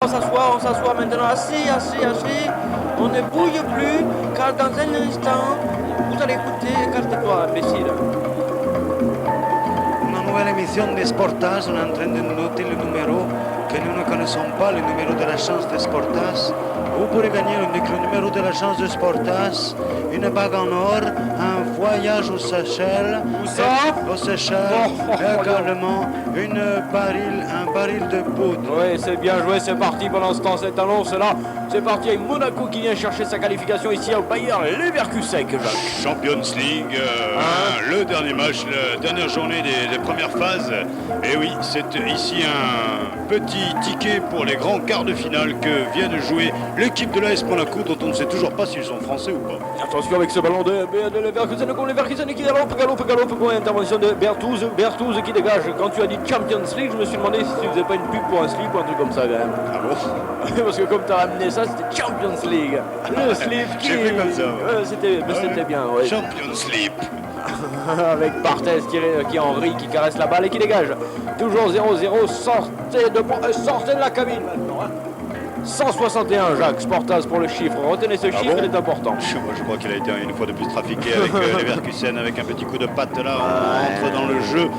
On s'assoit maintenant assez. On ne bouge plus, car dans un instant, vous allez écouter, écarte-toi, imbécile. Une nouvelle émission des Sportas, on est en train de noter le numéro que nous ne connaissons pas, le numéro de la chance des Sportas. Vous pourrez gagner le numéro de la chance des Sportas, une bague en or, un voyage aux Seychelles. Où ça? Aux Seychelles, également un baril de poudre. Oui, c'est bien joué, c'est parti pendant ce temps, cette annonce-là. C'est parti avec Monaco qui vient chercher sa qualification ici au Bayer Leverkusen, Jacques. Champions League, le dernier match, la dernière journée des premières phases. Et oui, c'est ici un petit ticket pour les grands quarts de finale que vient de jouer l'équipe de l'AS Monaco, dont on ne sait toujours pas s'ils sont français ou pas. Attention avec ce ballon de Leverkusen, Leverkusen qui galope, pour intervention de Berthouz qui dégage. Quand tu as dit Champions League, je me suis demandé si tu faisais pas une pub pour un slip ou un truc comme ça quand même. Ah bon? Parce que comme tu as ramené ça, c'était Champions League. Le slip qui... J'ai fait comme ça. Ouais. C'était bien, ouais. Champions League. Avec Barthez qui Henry qui caresse la balle et qui dégage. Toujours 0-0, sortez de la cabine maintenant. 161, Jacques Sportas pour le chiffre. Retenez ce chiffre, il est important. Je crois qu'il a été une fois de plus trafiqué avec Leverkusen, avec un petit coup de patte là, on entre dans le jeu.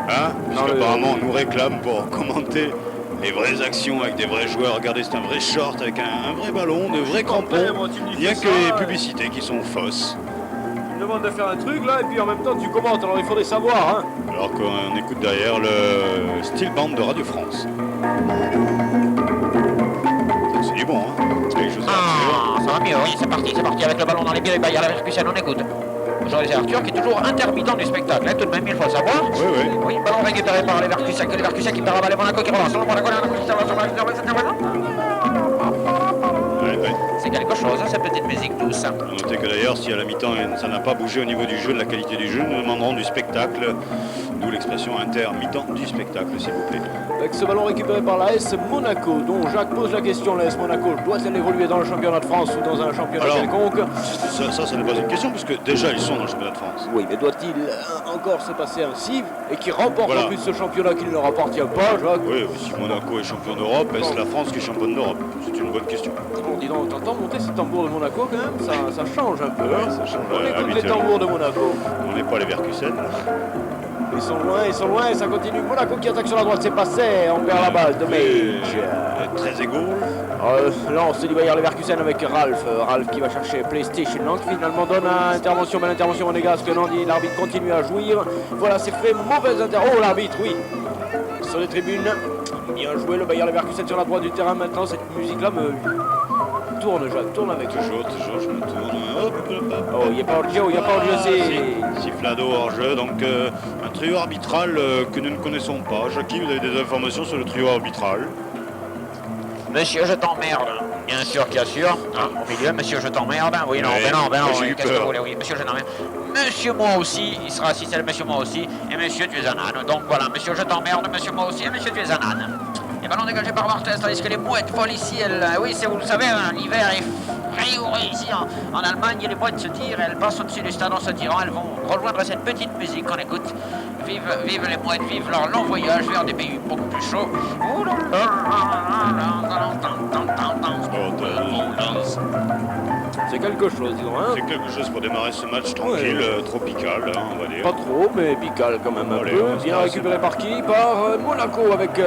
Hein, apparemment on nous réclame pour commenter les vraies actions avec des vrais joueurs. Regardez, c'est un vrai short avec un vrai ballon, de vrais crampons. Il n'y a que les publicités qui sont fausses. Tu me demandes de faire un truc là et puis en même temps tu commentes, alors il faudrait savoir. Hein. Alors qu'on écoute derrière le style band de Radio France. C'est du bon, hein. Ça va mieux, oui, c'est parti avec le ballon dans les pieds, Bayer Leverkusen, on écoute. Jean-Léger Arthur qui est toujours intermittent du spectacle, hein, tout de même, il faut le savoir. Oui. Oui, ballon récupéré par Leverkusen qui perd la balle et Monaco qui relance. C'est quelque chose, cette petite musique douce. Notez que d'ailleurs, si à la mi-temps ça n'a pas bougé au niveau du jeu, de la qualité du jeu, nous demanderons du spectacle, d'où l'expression intermittent du spectacle, s'il vous plaît. Avec ce ballon récupéré par l'AS Monaco, dont Jacques pose la question, l'AS Monaco doit-elle évoluer dans le championnat de France ou dans un championnat quelconque? Ça n'est pas une question, puisque déjà ils sont dans le championnat de France. Oui, mais doit-il encore se passer ainsi et qui remporte en plus ce championnat qui ne leur appartient pas, Jacques? Oui, si Monaco est champion d'Europe, est-ce la France qui est championne d'Europe? C'est une bonne question. Bon, dis donc, t'entends monter ces tambours de Monaco quand même, ça change un peu. Ouais, ça change. On écoute les tambours de Monaco. On n'est pas à Leverkusen. Ils sont loin et ça continue. Monaco qui attaque sur la droite, c'est passé, on perd la balle de Mage. Très égaux. Lance du Bayer Leverkusen avec Ralph qui va chercher PlayStation. Nantes finalement donne une intervention, belle intervention monégasque. Nantes, l'arbitre continue à jouir. Voilà, c'est fait, mauvaise intervention. Oh, l'arbitre, oui. Sur les tribunes, bien joué le Bayer Leverkusen sur la droite du terrain. Maintenant, cette musique-là me tourne, Jacques, tourne avec. Toujours, je me tourne. Hop. Oh, il n'y a pas hors-jeu, c'est... Sifflado hors-jeu, donc un trio arbitral que nous ne connaissons pas. Jackie, vous avez des informations sur le trio arbitral? Monsieur, je t'emmerde. Bien sûr qu'il assure. Au milieu, monsieur, je t'emmerde. Oui, non, ben non, j'ai eu qu'est-ce que peur. vous voulez? Oui, monsieur, je t'emmerde. Monsieur, moi aussi, il sera assis, c'est le monsieur, moi aussi. Et monsieur, tu es un âne. Donc voilà, monsieur, je t'emmerde, monsieur, moi aussi, et monsieur, tu es un âne. Et ballon dégagé par Barthez, tandis que les mouettes volent ici. Oui, vous le savez, l'hiver est frais ici en Allemagne. Et les mouettes se tirent, elles passent au-dessus du stade en se tirant. Elles vont rejoindre cette petite musique qu'on écoute. Vive les mouettes, vive leur long voyage vers des pays beaucoup plus chauds. C'est quelque chose, disons. Hein. C'est quelque chose pour démarrer ce match tranquille, tropical, hein, on va dire. Pas trop, mais pical quand même un Allez, peu. Bien récupéré par qui? Par Monaco avec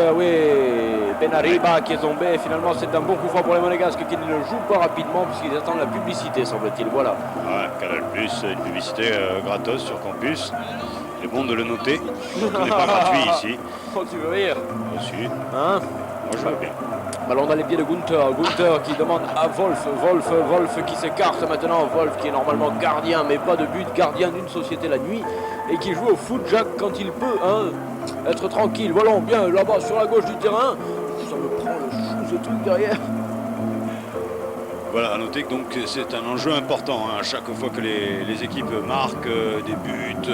Benariba qui est tombé. Finalement, c'est un bon coup franc pour les Monégasques qui ne le jouent pas rapidement puisqu'ils attendent la publicité, semble-t-il. Voilà. Ouais, Canal+, une publicité gratos sur Campus. C'est bon de le noter. Tout n'est pas gratuit ici. Oh, tu veux rire? Aussi. Hein? Moi, je veux bien. Ballon dans les pieds de Gunther qui demande à Wolf qui s'écarte maintenant. Wolf qui est normalement gardien, mais pas de but, gardien d'une société la nuit et qui joue au foot, Jacques, quand il peut, hein, être tranquille. Ballon bien là-bas sur la gauche du terrain. Ça me prend le chou ce truc derrière. Voilà, à noter que donc c'est un enjeu important. Hein. À chaque fois que les équipes marquent des buts,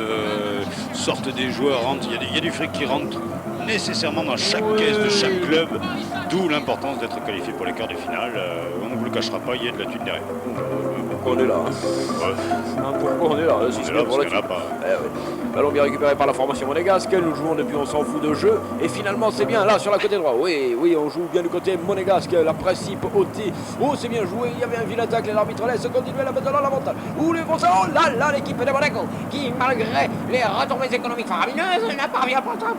sortent des joueurs, rentrent, il y a du fric qui rentre nécessairement dans chaque caisse de chaque club. D'où l'importance d'être qualifié pour les quarts de finale. On ne vous le cachera pas, il y a de la thune derrière. Pourquoi on est là Pourquoi on est là On est là parce qu'il n'y en a pas. Ballon bien récupéré par la formation monégasque. Nous jouons depuis on s'en fout de jeu. Et finalement, c'est bien là sur la côté droit. Oui, on joue bien du côté monégasque. La principe ôté. Oh, c'est bien joué. Il y avait un vilain tacle et l'arbitre laisse continuer la maintenant l'avantage. Où les vont ça? Oh là, l'équipe de Monaco qui, malgré les retombées économiques faramineuses, n'a pas bien pour ça.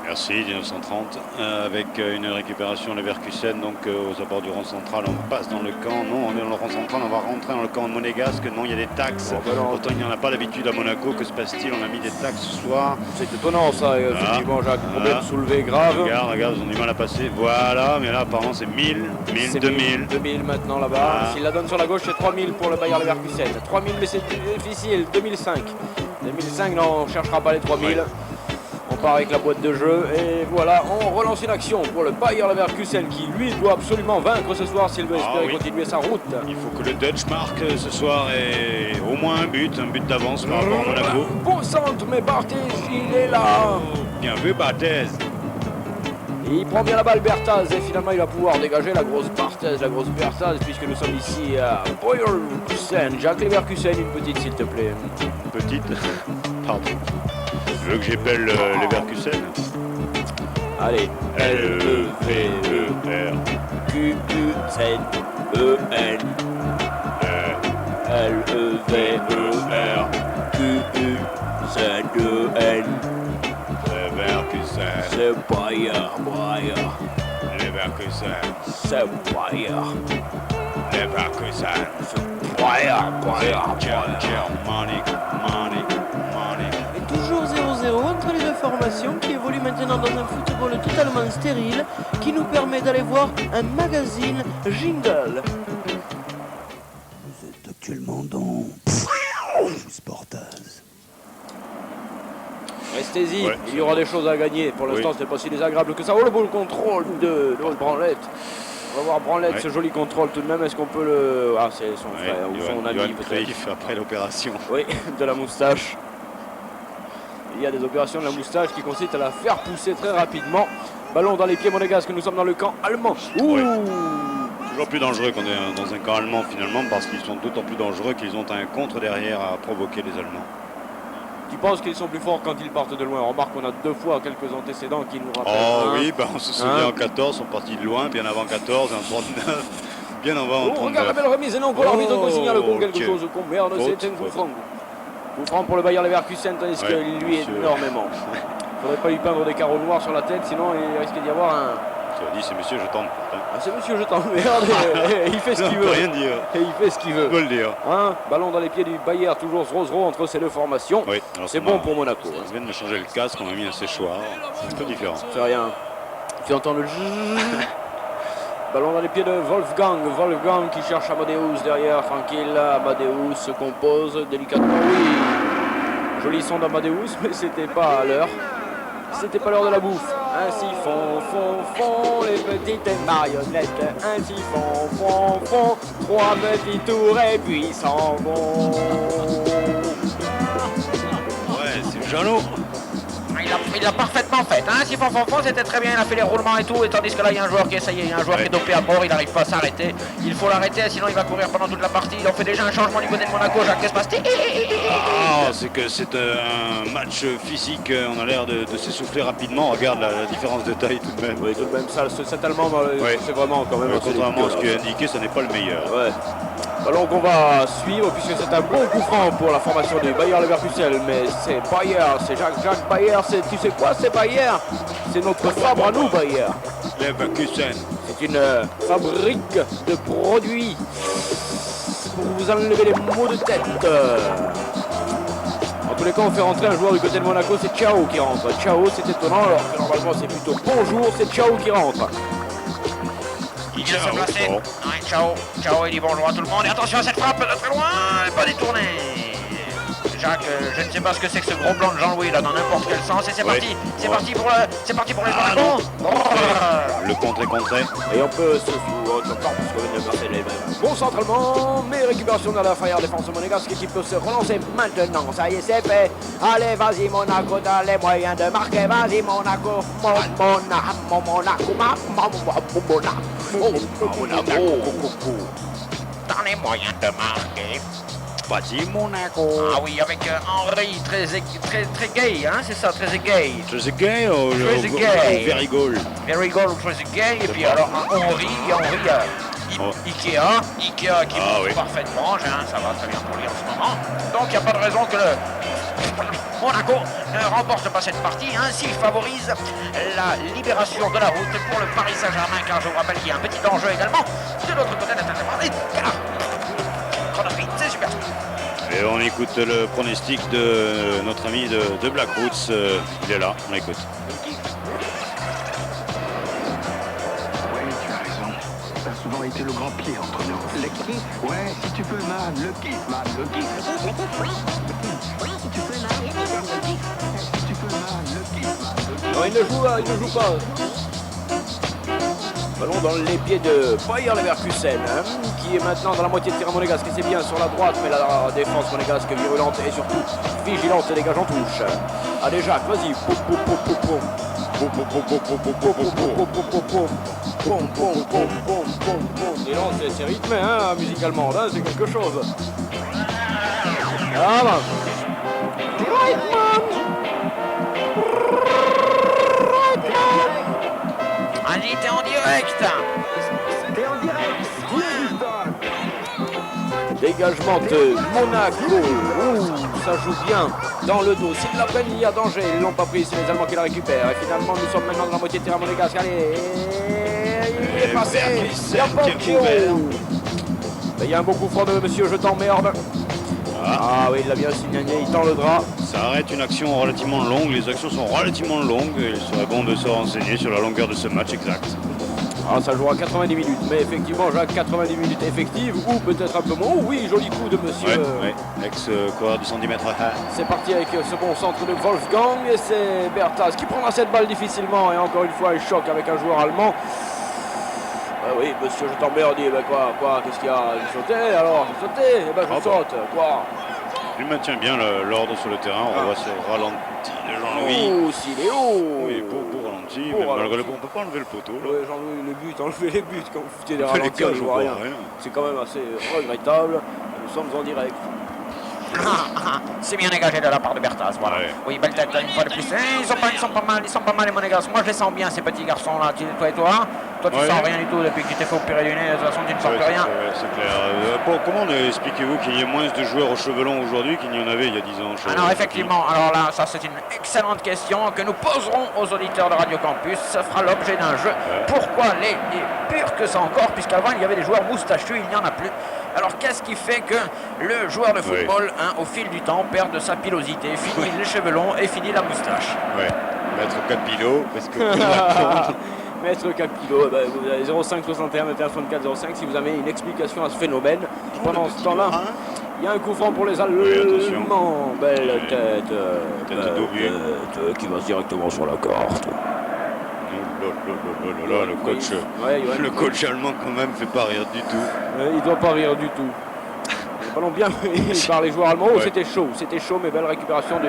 Merci, 1930, avec une récupération Leverkusen, donc aux abords du rond central, on passe dans le camp, non, on est dans le rond central, on va rentrer dans le camp monégasque, non, il y a des taxes, pourtant il n'y en a pas l'habitude à Monaco, que se passe-t-il, on a mis des taxes ce soir. C'est étonnant ça, effectivement, Jacques, problème soulevé grave. Regarde, ils ont du mal à passer, voilà, mais là apparemment c'est 1000, 2000. 2000 maintenant là-bas, s'il la donne sur la gauche c'est 3000 pour le Bayer Leverkusen, 3000 mais c'est difficile, 2005, non, on ne cherchera pas les 3000. Ouais. On part avec la boîte de jeu et voilà, on relance une action pour le Bayer Leverkusen qui lui doit absolument vaincre ce soir s'il veut espérer continuer sa route. Il faut que le Dutch marque ce soir et au moins un but d'avance par rapport à Monaco. Bon centre, mais Barthez, il est là. Bien vu Barthez. Il prend bien la balle Bertaz et finalement il va pouvoir dégager la grosse Barthez, la grosse Bertaz puisque nous sommes ici à Bayer Leverkusen. Jacques Leverkusen, une petite s'il te plaît. Petite Pardon. Tu veux que j'appelle Leverkusen? Allez, L-E-V-E-R Q-U-Z-E-N L-E-V-E-R Q-U-Z-E-N Leverkusen. C'est Bayer. Leverkusen. C'est Bayer. Leverkusen. C'est Bayer. Germanic. Et toujours 0-0 entre les deux formations qui évoluent maintenant dans un football totalement stérile qui nous permet d'aller voir un magazine Jingle. Vous êtes actuellement dans Sportaz. Restez-y, il y aura des choses à gagner. Pour l'instant, c'est pas si désagréable que ça. Oh, le bon contrôle de Branlette. On va voir Branlette, ce joli contrôle tout de même. Est-ce qu'on peut le... Ah, c'est son frère ou son ami peut-être. Après l'opération. Oui, de la moustache. Il y a des opérations de la moustache qui consistent à la faire pousser très rapidement. Ballon dans les pieds monégasques, nous sommes dans le camp allemand. Ouh. Toujours plus dangereux qu'on est dans un camp allemand finalement, parce qu'ils sont d'autant plus dangereux qu'ils ont un contre derrière à provoquer les Allemands. Tu penses qu'ils sont plus forts quand ils partent de loin? On remarque qu'on a deux fois quelques antécédents qui nous rappellent. Oh oui, on se souvient en 14, on partit de loin, bien avant 14, en 39, bien avant en 39. Regarde la belle remise, et non, pour l'arbitre qu'on signale pour quelque chose qu'on merde, c'est un coup franc. Coup franc pour le Bayer Leverkusen, tandis que lui énormément. Il ne faudrait pas lui peindre des carreaux noirs sur la tête, sinon il risque d'y avoir un... Tu as dit, c'est monsieur, je t'emmerde. Ah, c'est monsieur, je t'emmerde. Il fait ce qu'il veut. Rien dire. Et il fait ce qu'il veut. Je peux le dire. Ballon dans les pieds du Bayer, toujours 0-0 entre ces deux formations. Oui, c'est bon pour Monaco. On vient de me changer le casque, on m'a mis un séchoir. C'est un peu différent. C'est rien. Tu entends le ballon dans les pieds de Wolfgang. Wolfgang qui cherche Amadeus derrière. Tranquille. Amadeus se compose délicatement. Oui. Joli son d'Amadeus, mais c'était pas à l'heure. C'était pas l'heure de la bouffe. Ainsi font les petites marionnettes. Ainsi font trois petits tours et puis ils s'en vont. Ouais, c'est Jeannot. Il l'a parfaitement fait. Si Fonfon, c'était très bien, il a fait les roulements et tout. Et tandis que là, il y a un joueur qui est dopé à mort, il n'arrive pas à s'arrêter. Il faut l'arrêter, sinon il va courir pendant toute la partie. Il en fait déjà un changement du côté de Monaco. Jacques, qu'est-ce qui se passe? C'est que c'est un match physique. On a l'air de s'essouffler rapidement. Regarde la différence de taille tout de même. Oui, tout de même, ça, cet Allemand, c'est vraiment quand même... Contrairement à ce qui est indiqué, ça n'est pas le meilleur. Ouais. Ballon qu'on va suivre puisque c'est un bon coup franc pour la formation du Bayer Leverkusen, mais c'est Bayer, c'est Jacques Bayer, tu sais quoi, c'est Bayer, c'est notre fabre à nous Bayer. Leverkusen. C'est une fabrique de produits pour vous enlever les maux de tête. En tous les cas, on fait rentrer un joueur du côté de Monaco, c'est Ciao qui rentre. Ciao, c'est étonnant, alors que normalement c'est plutôt bonjour, c'est Ciao qui rentre. Il vient de se placer. Ciao, il dit bonjour à tout le monde. Et attention à cette frappe de très loin, pas détournée. Jacques, je ne sais pas ce que c'est que ce gros blanc de Jean-Louis là dans n'importe quel sens. Et c'est parti, c'est parti pour les Monaco. Le contre est contré. Et on peut se encore parce qu'on vient de passer les mêmes. Bon centre allemand, mais récupération de la Fire défense monégasque qui peut se relancer maintenant. Ça y est, c'est fait. Allez, vas-y Monaco, dans les moyens de marquer. Vas-y Monaco, Monaco. Dans les moyens de marquer. Vas-y Monaco. Ah oui, avec Henry, très gay, hein, c'est ça, très gay. Très gay ou gay. very goal? Very goal ou très gay. Et puis alors Henry, Ikea qui monte parfaitement. Ça va très bien pour lui en ce moment. Donc il n'y a pas de raison que le Monaco ne remporte pas cette partie. Ainsi favorise la libération de la route pour le Paris Saint-Germain, car je vous rappelle qu'il y a un petit enjeu également de l'autre côté de la tête. Car Chronospin, c'est super. Et on écoute le pronostic de notre ami de Black Roots. Il est là, on écoute. Oui, tu as raison. Ça a souvent été le grand pied entre nous. Le kiff? Ouais, si tu peux, man. Le kiff, man. Le kiff. Le kiff, ouais. Ouais, si tu peux, man. Le kiff. Si tu peux, man. Le kiff, man. Non, il ne joue pas. Ballon dans les pieds de Bayer Leverkusen, qui est maintenant dans la moitié de tir monégasque. Et c'est bien sur la droite, mais la défense monégasque virulente et surtout vigilante et dégage en touche. Allez Jacques, vas-y. Et non, c'est rythmé, hein, musicalement, là, c'est quelque chose. Ah bah. Allez, t'es en direct. T'es en direct. Dégagement de Monaco. Ça joue bien dans le dos. S'ils la prennent, il y a danger. Ils l'ont pas pris, c'est les Allemands qui la récupèrent. Et finalement, nous sommes maintenant dans la moitié de terrain monégasque. Allez, il est passé. Il y a Bocchio. Il y a un beau coup franc de monsieur Je t'emmerde. Ah oui, il l'a bien signalé, il tend le drap. Ça arrête une action relativement longue. Les actions sont relativement longues. Il serait bon de se renseigner sur la longueur de ce match exact. Ah, ça jouera 90 minutes, mais effectivement, Jacques, 90 minutes effectives, ou peut-être un peu moins. Oh oui, joli coup de monsieur. Ouais. Ex-coureur du 110 mètres. C'est parti avec ce bon centre de Wolfgang, et c'est Bertas qui prendra cette balle difficilement, et encore une fois, il choque avec un joueur allemand. Oui, monsieur, je t'emmerde, dit, quoi, qu'est-ce qu'il y a? Il sautait, alors, il sautait, je saute, quoi. Il maintient bien l'ordre sur le terrain, on voit ce ralenti de Jean-Louis. Oh, s'il est haut. Oui, beau ralenti, mais malgré le coup, on peut pas enlever le poteau. Oui, Jean-Louis, enlevez les buts, quand vous foutez des ralentis, on ne voit rien. C'est quand même assez regrettable, nous sommes en direct. C'est bien dégagé de la part de Bertas, voilà. Ouais. Oui, belle tête une fois de plus. Ils sont pas mal les monégasques. Moi je les sens bien ces petits garçons là. Toi et toi, tu sens rien du tout depuis que tu t'es fait opérer du nez. De toute façon tu ne sens plus rien. C'est clair. Comment expliquez-vous qu'il y ait moins de joueurs aux cheveux longs aujourd'hui qu'il n'y en avait il y a 10 ans? Alors effectivement, alors là, ça c'est une excellente question que nous poserons aux auditeurs de Radio Campus. Ça fera l'objet d'un jeu. Pourquoi les purs que ça encore, puisqu'avant il y avait des joueurs moustachus, il n'y en a plus. Alors qu'est-ce qui fait que le joueur de football, au fil du temps, perd de sa pilosité, finit les cheveux longs et finit la moustache? Ouais, Maître Capillo, parce que... Maître Capillo, vous avez 05 61 21 64 05 si vous avez une explication à ce phénomène. Pendant ce temps-là, il y a un coup franc pour les Allemands. Belle tête qui va directement sur la carte. Le coach allemand quand même fait pas rire du tout. Il doit pas rire du tout. Le ballon bien pris par les joueurs allemands. C'était chaud, mais belle récupération du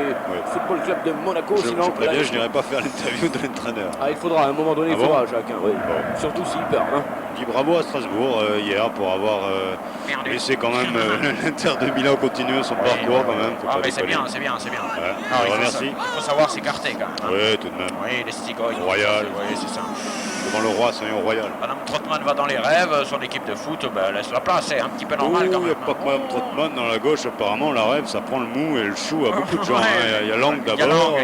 Football Club de Monaco. Sinon, je n'irai pas faire l'interview de l'entraîneur. Il faudra, à un moment donné, Jacques. Surtout s'il perd. Dis bravo à Strasbourg hier pour avoir laissé quand même l'Inter de Milan continuer son parcours quand même. Mais c'est bien. Merci. Il faut savoir s'écarter quand même. Oui, tout de même. Oui, les Stigos. Royal. Oui, c'est ça. Devant le roi, c'est un royal. Madame Trottmann va dans les rêves, son équipe de foot laisse la place, c'est un petit peu normal quand même. Il n'y a pas que Madame Trottmann dans la gauche, apparemment la rêve ça prend le mou et le chou à beaucoup de gens. Il y a Lang d'abord,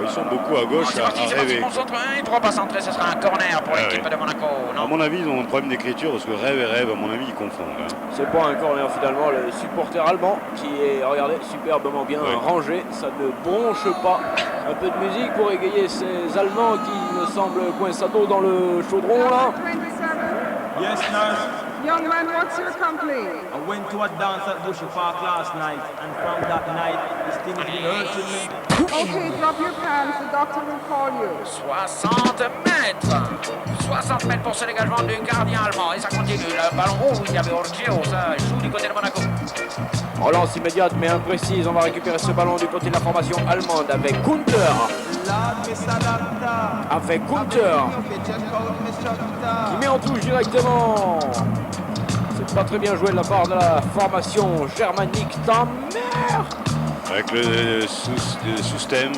ils sont beaucoup à gauche à rêver. Il ne pourra pas centrer, ce sera un corner pour l'équipe de Monaco. À mon avis, ils ont un problème d'écriture parce que rêve et rêve, à mon avis, ils confondent. C'est pas un corner finalement, le supporter allemand qui est, regardez, superbement bien rangé, ça ne bronche pas. Un peu de musique pour égayer ces Allemands qui me semblent coinçados dans le chaudron là. Yes, nurse. Young man, what's your complaint? I went to a dance at Bushy Park last night, and from that night, this thing has been hurting me. Okay, drop your pants. The doctor will call you. 60 mètres. 60 mètres pour ce dégagement du gardien allemand. Et ça continue. Le ballon, oh, il y avait Orgeo, ça joue du côté de Monaco. Relance immédiate mais imprécise. On va récupérer ce ballon du côté de la formation allemande avec Gunther. Avec Gunther. Qui met en touche directement. C'est pas très bien joué de la part de la formation germanique. Ta mère. Avec le sous-stem,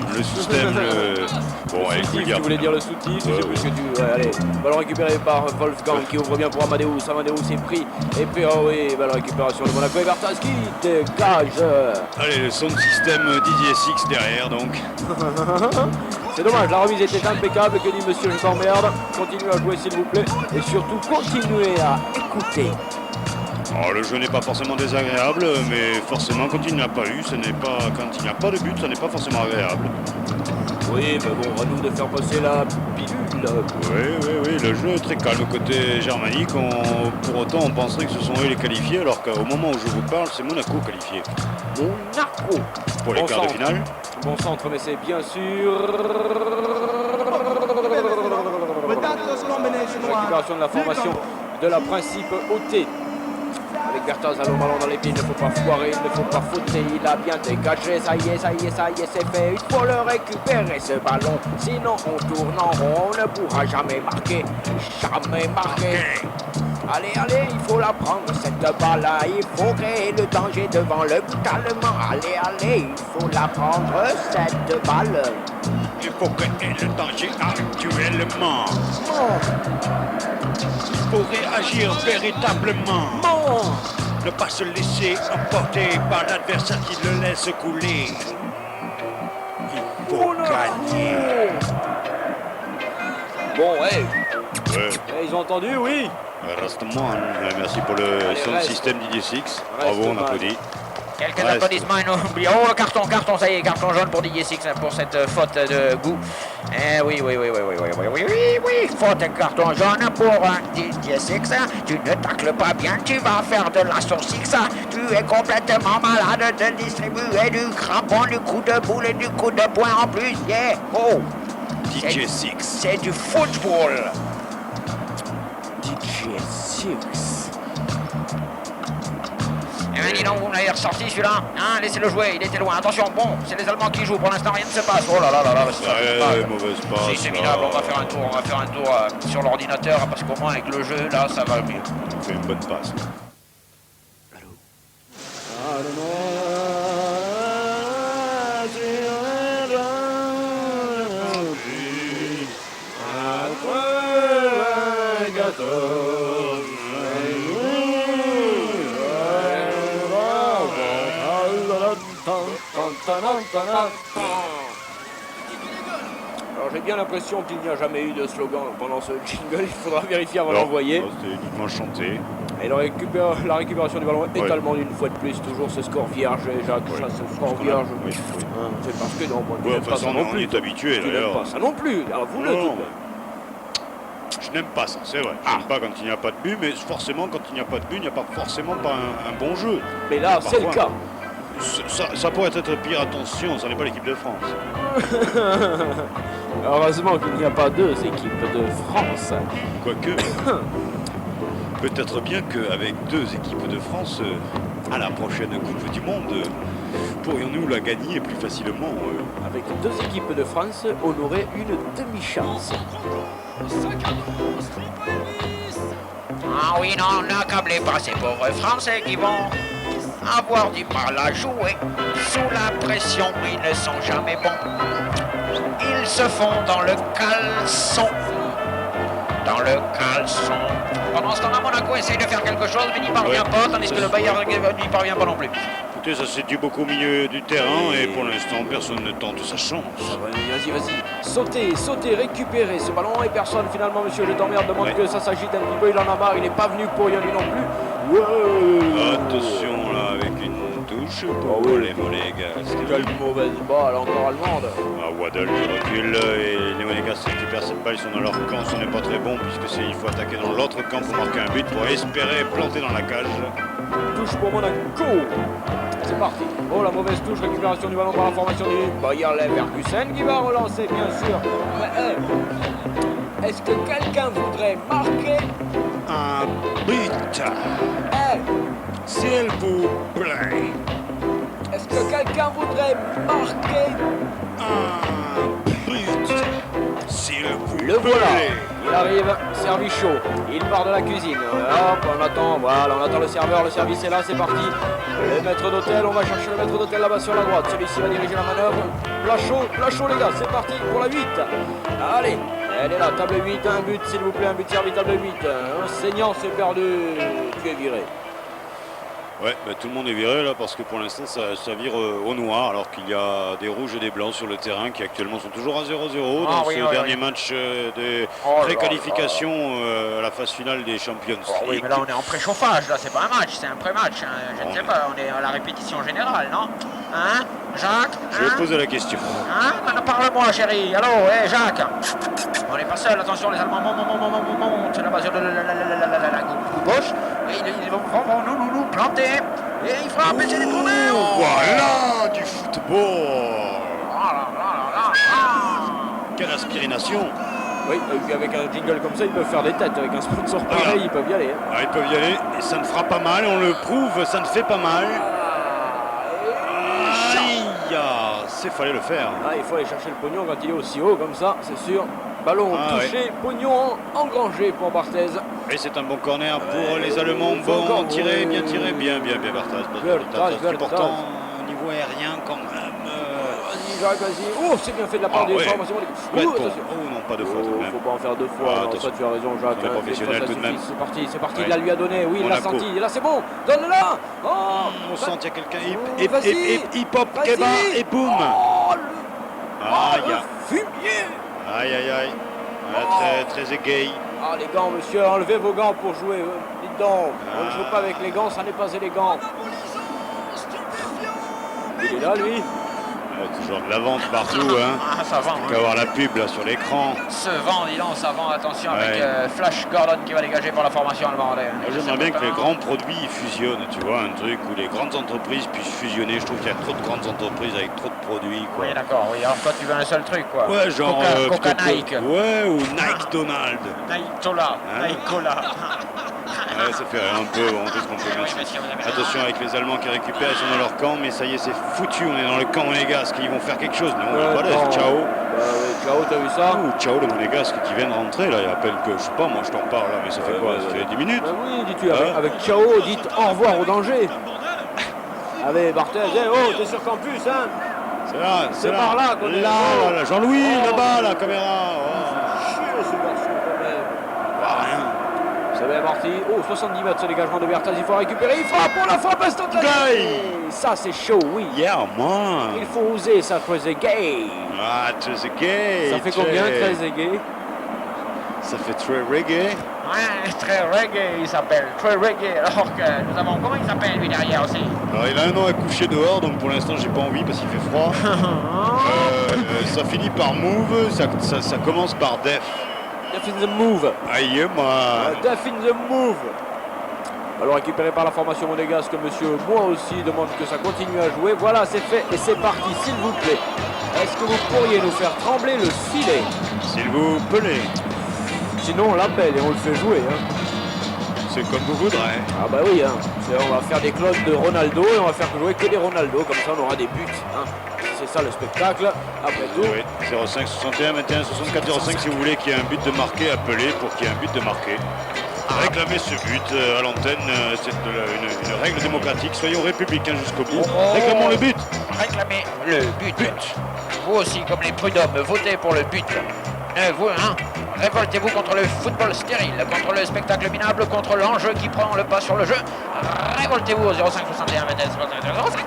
Bon, allez, Tu voulais dire le sous-tif, je sais plus ce que tu... Ouais, allez, ballon récupéré par Wolfgang qui ouvre bien pour Amadeus. Amadeus est pris. Et puis, oh oui, belle récupération de Monaco. Et Bertas qui dégage. Allez, le sound system Didier Six derrière, donc. C'est dommage, la remise était impeccable. Que dit monsieur, je t'emmerde. Continuez à jouer s'il vous plaît. Et surtout, continuez à écouter. Alors, le jeu n'est pas forcément désagréable, mais forcément, quand il n'y a pas eu, quand il n'y a pas de but, ça n'est pas forcément agréable. Oui, mais bon, à nous de faire passer la pilule. Oui, le jeu est très calme côté germanique. Pour autant, on penserait que ce sont eux les qualifiés, alors qu'au moment où je vous parle, c'est Monaco qualifié. Monaco. Pour les quarts de finale. Bon centre, mais c'est bien sûr... Récupération de la formation de la Principe ôtée. Avec Bertaz à l'eau, ballon dans les pieds, il ne faut pas foirer, il ne faut pas fauter, il a bien dégagé, ça y est, c'est fait, il faut le récupérer ce ballon, sinon on tourne en rond, on ne pourra jamais marquer. Allez, il faut la prendre cette balle-là, il faut créer le danger devant le but allemand, allez, il faut la prendre cette balle. Il faut créer le danger actuellement. Il faut réagir véritablement. Ne pas se laisser emporter par l'adversaire qui le laisse couler. Il faut gagner. Bon, ils ont entendu, oui. Rastement, merci pour le son système Didier Six. Bravo, on applaudit. Quelques applaudissements et nous oublions. Oh, carton, ça y est, carton jaune pour Didier Six pour cette faute de goût. Oui, faute de carton jaune pour Didier Six. Tu ne tacles pas bien, tu vas faire de la saucisse. Tu es complètement malade de distribuer du crampon, du coup de boule et du coup de poing en plus. Yeah. Oh, Didier Six. C'est du football. Didier Six. Eh bien, dis donc, vous l'avez ressorti celui-là, hein, laissez-le jouer, il était loin, attention, bon, c'est les Allemands qui jouent, pour l'instant rien ne se passe, oh là là, mauvaise passe. C'est minable, on va faire un tour sur l'ordinateur, parce qu'au moins avec le jeu, là, ça va mieux. On fait une bonne passe. Alors j'ai bien l'impression qu'il n'y a jamais eu de slogan pendant ce jingle, il faudra vérifier avant d'envoyer. C'était uniquement chanté. Et la récupération du ballon est allemande une fois de plus, toujours ce score vierge, et Jacques chasse ce score vierge. C'est parce que non, moi je n'aime pas ça non plus. On est habitué Tu n'aimes pas ça non plus, alors vous le dites. Je n'aime pas ça, c'est vrai. Je n'aime pas quand il n'y a pas de but, mais forcément quand il n'y a pas de but, il n'y a pas forcément pas un bon jeu. Mais là, c'est le cas. Ça pourrait être pire, attention, ça n'est pas l'équipe de France. Heureusement qu'il n'y a pas deux équipes de France. Quoique, peut-être bien qu'avec deux équipes de France, à la prochaine Coupe du Monde, pourrions-nous la gagner plus facilement. Avec deux équipes de France, on aurait une demi-chance. Ah oui, non, n'accablez pas ces pauvres Français qui vont avoir du mal à jouer. Sous la pression, ils ne sont jamais bons. Ils se font dans le caleçon. Pendant ce temps-là, Monaco essaye de faire quelque chose, mais n'y parvient pas, tandis que le Bayern n'y parvient pas non plus. Écoutez, ça s'est dû beaucoup au milieu du terrain, et pour l'instant, personne ne tente sa chance. Vas-y. Sautez, récupérez ce ballon, et personne finalement, monsieur, je t'emmerde, demande que ça s'agite un petit peu, il en a marre, il n'est pas venu pour rien lui non plus. Attention là, avec une touche pour les Monégasques. Quelle mauvaise balle, encore allemande. Waddle qui recule et les Monégasques récupèrent cette balle, ils sont dans leur camp, ce n'est pas très bon puisque il faut attaquer dans l'autre camp pour marquer un but, pour espérer planter dans la cage. Touche pour Monaco. c'est parti. Oh, la mauvaise touche, récupération du ballon par la formation du Bayer Leverkusen qui va relancer, bien sûr. Mais, est-ce que quelqu'un voudrait marquer Un but, Eh, s'il vous plaît. est-ce que quelqu'un voudrait marquer Un but, s'il vous plaît. Le voilà. Il arrive, servi chaud. Il part de la cuisine. Hop, on attend, voilà, on attend le serveur. Le service est là, c'est parti. Le maître d'hôtel, on va chercher le maître d'hôtel là-bas sur la droite. Celui-ci va diriger la manœuvre. Plat chaud les gars, c'est parti pour la 8. Allez, elle est là, table 8, un but s'il vous plaît, un but servi, table 8. Un saignant, c'est perdu. Tu es viré. Ouais, bah, tout le monde est viré là parce que pour l'instant ça vire au noir alors qu'il y a des rouges et des blancs sur le terrain qui actuellement sont toujours à 0-0 dans ce dernier match des préqualifications à la phase finale des Champions League. Oui, mais là on est en préchauffage, là c'est pas un match, c'est un pré-match. Hein. Je ne sais pas, on est à la répétition générale, non? Hein, Jacques? Je vais poser la question. Hein? Parle-moi chérie, allô, hé Jacques? On n'est pas seul, attention les Allemands montent là-bas sur la gauche. Et ils vont nous planter. Et il frappe et c'est détourné. Voilà du football. Quelle aspiration. Oui, avec un jingle comme ça, ils peuvent faire des têtes. Avec un sponsor pareil, ils peuvent y aller. Hein. Ah, ils peuvent y aller et ça ne fera pas mal, on le prouve, ça ne fait pas mal. Aïe, c'est fallait le faire. Ah, il faut aller chercher le pognon quand il est aussi haut comme ça, c'est sûr. Ballon touché, pognon engrangé pour Barthez. Et c'est un bon corner pour les Allemands. Bon tiré, bien Barthez. Pourtant, au niveau aérien quand même. Vas-y, Jacques, vas-y. Oh, c'est bien fait de la part des formations. Oh non, pas de faute. Faut pas en faire deux fois. Ah, non, ça, tu as raison, Jacques. On est professionnel tout de même. C'est parti, il la lui a donné. Oui, il l'a senti. Et là, c'est bon. Donne-la. Oh, on sent qu'il y a quelqu'un. Vas-y. Hip-hop, Keba, et boum. Le fumier. Aïe. Voilà, très égaye. Ah, les gants, monsieur, enlevez vos gants pour jouer. Dites donc, on ne joue pas avec les gants, ça n'est pas élégant. Il est là, lui. Toujours de la vente partout, hein. Ah, ça vend. Il faut avoir la pub là sur l'écran. Ce vent, dis donc, ça vend. Attention avec Flash Gordon qui va dégager pour la formation allemande. J'aimerais bien que les grands produits fusionnent, tu vois, un truc où les grandes entreprises puissent fusionner. Je trouve qu'il y a trop de grandes entreprises avec trop de produits, quoi. Oui, d'accord, oui. Alors toi, tu veux un seul truc, quoi. Ouais, genre Coca Nike. Ouais, ou Nike Donald. Nike Cola. Nike Cola. Ouais, ça fait un peu, on fait ce qu'on peut mettre. Attention avec les Allemands qui récupèrent, ils sont dans leur camp, mais ça y est, c'est foutu, on est dans le camp monégasque, ils vont faire quelque chose, mais on va pas laisser. Ciao. Ciao, t'as vu ça? Ciao le monégasque qui vient de rentrer, là, il y a à peine que, je sais pas, moi je t'en parle là, mais ça fait quoi? Ça fait 10 minutes? Oui, dis-tu, avec ciao, dites au revoir au danger. Allez, Barthez, oh, t'es sur campus, hein? C'est là, par là qu'on est. Là, Jean-Louis, là-bas, la caméra. Chier ce garçon, quand même. Rien. C'est bien parti. Oh, 70 mètres, ce dégagement de Berthez, il faut récupérer. Il frappe pour la frappe instantanée. Ça, c'est chaud, oui. Yeah, moi. Il faut oser ça, Trezeguet. Ah, Trezeguet. Ça fait combien, Trezeguet? Ça fait très reggae. Ouais, très reggae, il s'appelle. Très reggae. Alors que nous avons. Comment il s'appelle, lui, derrière aussi? Alors, il a un an à coucher dehors, donc pour l'instant, j'ai pas envie parce qu'il fait froid. Ça finit par move, ça commence par def. Def in the move. Aïe, moi. Def in the move. Alors récupéré par la formation monégasque, monsieur moi aussi demande que ça continue à jouer. Voilà, c'est fait et c'est parti, s'il vous plaît. Est-ce que vous pourriez nous faire trembler le filet? S'il vous plaît. Sinon on l'appelle et on le fait jouer. Hein. C'est comme vous voudrez. Ah bah oui, hein. On va faire des clones de Ronaldo et on va faire jouer que des Ronaldo, comme ça on aura des buts. Hein. C'est ça le spectacle, après tout. Oui, 05 61 21 64 05 si vous voulez qu'il y ait un but de marqué, appelez pour qu'il y ait un but de marqué. Réclamez ce but à l'antenne, c'est une règle démocratique. Soyons républicains jusqu'au bout. Réclamons le but. Réclamez le but. Vous aussi, comme les prud'hommes, votez pour le but. Vous, hein, révoltez-vous contre le football stérile, contre le spectacle minable, contre l'enjeu qui prend le pas sur le jeu. Révoltez-vous au 05 61 21 05.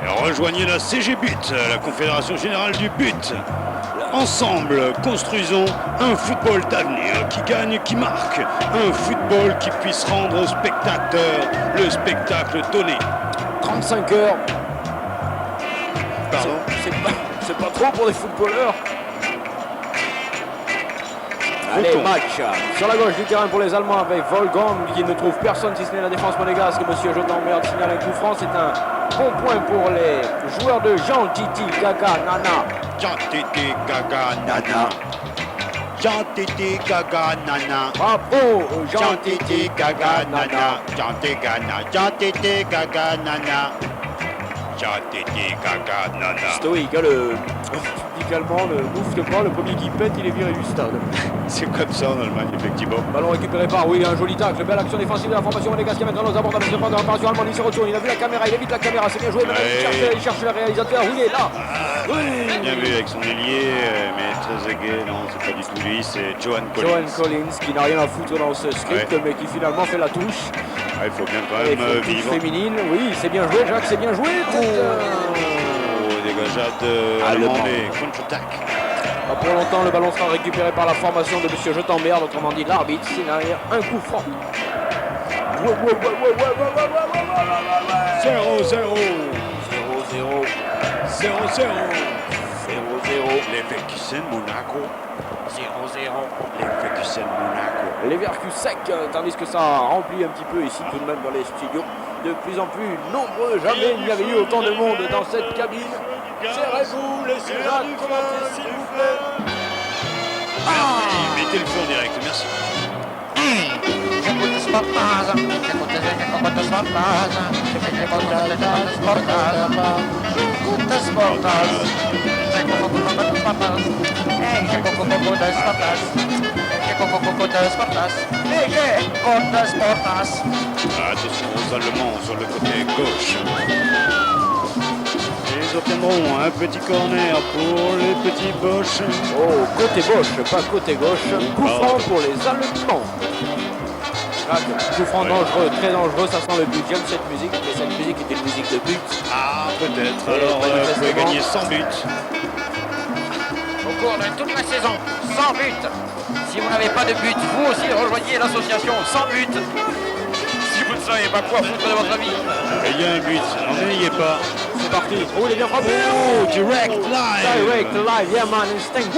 Et rejoignez la CG But, la Confédération Générale du But. Ensemble, construisons un football d'avenir qui gagne, qui marque. Un football qui puisse rendre aux spectateurs le spectacle donné. 35 heures. Pardon? C'est pas trop pour les footballeurs. Allez, match sur la gauche du terrain pour les Allemands avec Wolfgang qui ne trouve personne si ce n'est la défense monégasque. Monsieur, je t'emmerde, signale un coup franc. C'est un bon point pour les joueurs de Jean Titi Gaga Nana. Jean Titi Gaga Nana. Jean Titi Gaga Nana. Bravo Jean Jean Titi Titi Gaga Nana. Jean Titi Gaga. Jean Titi Gaga Nana. Jean Titi Gaga Nana. Stoïque, hein, le public allemand ne moufle pas, le premier qui pète, il est viré du stade. C'est comme ça en Allemagne, effectivement. Ballon récupéré par, oui, un joli tacle, belle action défensive de la formation monégasque qui maintenant nos abordables de la réparation allemande, il se retourne, il a vu la caméra, il évite la caméra, c'est bien joué, maintenant il cherche le réalisateur, oui, il est là. Oui. Bien vu avec son ailier, mais très aigué, non, c'est pas du tout lui, c'est Johan Collins. Johan Collins qui n'a rien à foutre dans ce script, mais qui finalement fait la touche. Ah, il faut bien quand Et même touche vivre. féminine, oui, c'est bien joué, Jacques, c'est bien joué. Dégageade allemande et contre-attaque. Pas pour longtemps, le ballon sera récupéré par la formation de Monsieur Je t'emmerde, autrement dit l'arbitre, c'est derrière un coup franc. 0-0. 0-0. 0-0. 0-0. Les Leverkusen Monaco. 0-0. Les Leverkusen Monaco. Les Leverkusen sec, tandis que ça remplit un petit peu ici tout de même dans les studios. De plus en plus nombreux, jamais il n'y avait eu autant de monde dans cette cabine. Serrez-vous, laissez Jacques commenter s'il vous plaît. Merci, mettez le feu en direct, merci. Attention aux Allemands sur le côté gauche. Ils obtiendront un petit corner pour les petits Bosch. Oh, côté gauche, pas côté gauche. Coup franc pour les Allemands. Coup franc dangereux, très dangereux, ça sent le but. J'aime cette musique, mais cette musique était une musique de but. Ah, peut-être. Et Alors, vous pouvez manifestement- gagner 100 buts. Au cours de toute la saison, 100 buts. Si vous n'avez pas de but, vous aussi rejoignez l'association 100 buts. Si vous ne savez pas quoi foutre de votre vie. Et il y a un but, n'en ayez pas. C'est parti. Oh, il est bien frappé. Oh, direct live. Direct live, yeah man, instinct.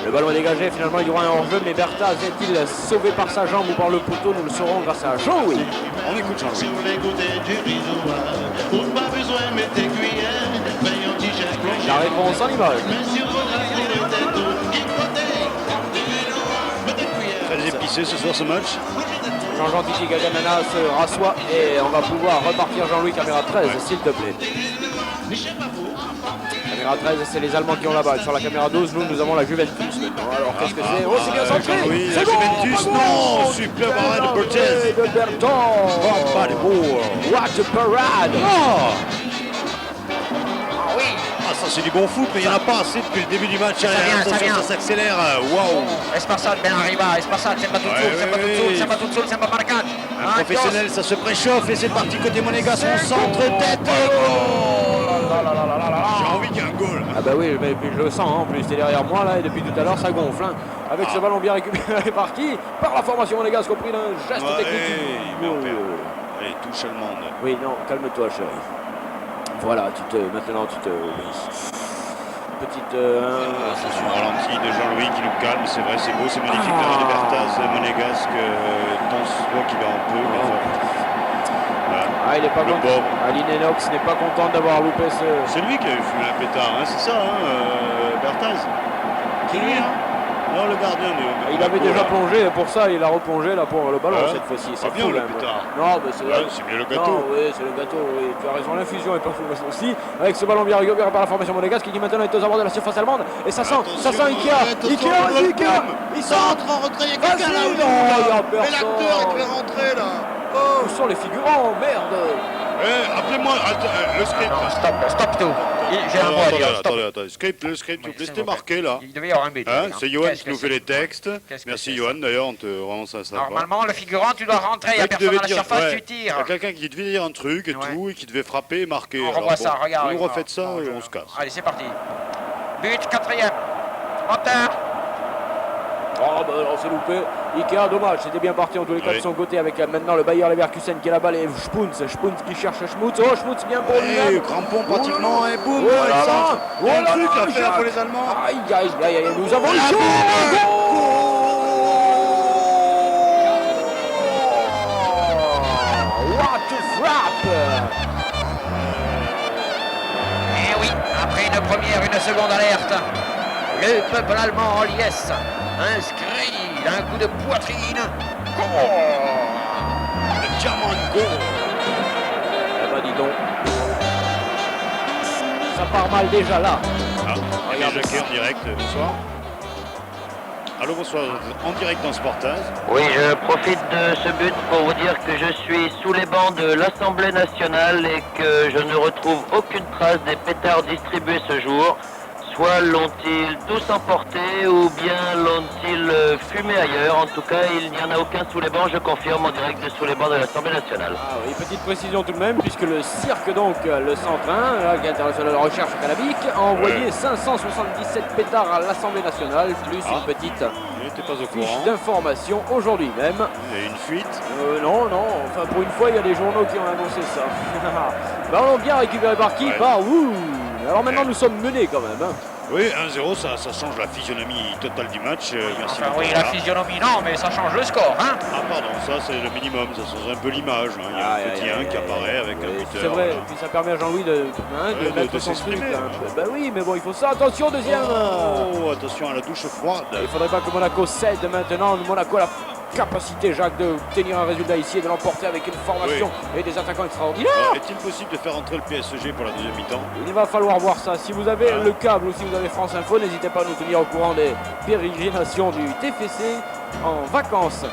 Le ballon est dégagé, finalement il y aura un hors-jeu, mais Bertaz est-il sauvé par sa jambe ou par le poteau? Nous le saurons grâce à Jean-Louis. On écoute Jean-Louis. La réponse en image. Très épicé ce soir ce match. Jean-Jean Titi Gaganana se rassoit et on va pouvoir repartir Jean-Louis, caméra 13, s'il te plaît. Caméra 13, c'est les Allemands qui ont la balle. Sur la caméra 12, nous avons la Juventus maintenant. Alors qu'est-ce que c'est? Oh, c'est bien centré. Oui, C'est la bon, Juventus, pas bon. non, super parade de Borges. De Berton. Oh, pas de beau. What a parade. Oui, Ah, ça c'est du bon foot, mais il n'y en a pas assez depuis le début du match. vient, ça Attention, vient. ça s'accélère. Waouh. Espaçat ben arriba, Espaçat, sembra tutto Ouais, sul, sembra ouais, tutto sul, ouais. sembra tutto sul, sembra marcato. Un professionnel, ça se préchauffe et c'est parti côté monégasque. On centre-tête. J'ai envie qu'il y ait un goal. Ah bah oui, mais je le sens hein, en plus, c'est derrière moi là et depuis tout à l'heure ça gonfle. Hein. Avec ce ballon bien récupéré par qui? Par la formation monégasque au prix d'un geste technique. mais on perd. Allez, touche allemande. Oui, non, calme-toi chérie. Voilà, maintenant tu te... Petite... Attention, ralenti de Jean-Louis qui nous calme, c'est vrai, c'est beau, c'est magnifique. La Libertas monégasque danse, qui va un peu. Mais voilà. Ah, il est pas Le content. pauvre. Aline Enox n'est pas content d'avoir loupé ce... C'est lui qui avait fumé un pétard, hein, c'est ça, Bertaz. Qui lui, hein? Non, le gardien de Il avait déjà plongé et pour ça il a replongé là pour le ballon Ouais. cette fois-ci. C'est Pas bien, fou, le quand même. pétard. Non, mais c'est... Ouais, c'est bien le gâteau. Non, oui, c'est le gâteau, oui. Tu as raison, l'infusion est pas fou aussi. Avec ce ballon bien récupéré par la formation monégasque qui maintenant est aux abords de la surface allemande. Et ça sent Ikea. attention, Ikea. Il centre en retrait, il y a quelqu'un là, oui, il y a personne. l'acteur il devait rentrer là. Où sont les figurants? Merde. Appelez-moi, le script. Non, stop tout. J'ai un mot à dire, stop. Attendez, le script, s'il vous plaît, c'était marqué là. Il devait y avoir un but. Hein, c'est Johan Qu'est-ce qui que nous fait c'est les textes. Qu'est-ce que Merci c'est, Johan, d'ailleurs, on te rend ça sympa. Normalement, le figurant, tu dois rentrer, il n'y a Ouais, qui personne devait à la dire, surface, ouais, tu il y a tires. quelqu'un qui devait dire un truc et Ouais. tout, et qui devait frapper et marquer. On Alors revoit ça, regarde. Vous nous refaites ça et on se casse. Allez, c'est parti. But, 4e. Moteur. Oh bah alors c'est loupé. Ikea, dommage, c'était bien parti en tous les cas de Oui. son côté avec maintenant le Bayer Leverkusen qui est là-bas et Spunz qui cherche Schmutz. Oh Schmutz bien pour lui. Et crampon pratiquement, et boum, Oh il là là. centre. Il y a Oh un là truc là, à faire Jacques. pour les Allemands. Aïe aïe aïe aïe, nous avons le show. What a frappe. Une première, une seconde alerte. Le peuple allemand en liesse inscrit un coup de poitrine. Goal. Le German goal. Eh ben dis donc. Ça part mal déjà là. Ah, Emile Jacquet en direct, bonsoir. Allô, bonsoir, en direct dans Sportaz. Oui, je profite de ce but pour vous dire que je suis sous les bancs de l'Assemblée nationale et que je ne retrouve aucune trace des pétards distribués ce jour. Soit l'ont-ils tous emportés ou bien l'ont-ils fumé ailleurs. En tout cas, il n'y en a aucun sous les bancs, je confirme, en direct de sous les bancs de l'Assemblée nationale. Ah oui, petite précision tout de même, puisque le cirque, donc, le Centre 1, qui est international de recherche cannabique, a envoyé 577 pétards à l'Assemblée nationale, plus une petite Je n'étais pas au fiche courant. d'information aujourd'hui même. Il y a une fuite. Non, enfin pour une fois, il y a des journaux qui ont annoncé ça. Ballon bien récupéré par qui? Ouais. Par Wu. Alors maintenant, nous sommes menés quand même. Hein. Oui, 1-0, ça change la physionomie totale du match. Merci Enfin beaucoup. oui, la physionomie non, mais ça change le score, hein. Ah pardon, ça c'est le minimum, ça change un peu l'image. Hein. Il y a un petit 1 qui apparaît avec un buteur. C'est vrai, voilà. puis ça permet à Jean-Louis de mettre de son truc. s'exprimer, Là, un hein. peu. Bah oui, mais bon, il faut ça. Attention, deuxième. Oh, attention à la douche froide. Il faudrait pas que Monaco cède maintenant. Monaco a la capacité, Jacques, d'obtenir un résultat ici et de l'emporter avec une formation et des attaquants extraordinaires. Alors, est-il possible de faire entrer le PSG pour la deuxième mi-temps? Il va falloir voir ça. Si vous avez le câble ou si vous avez France Info, n'hésitez pas à nous tenir au courant des pérégrinations du TFC en vacances.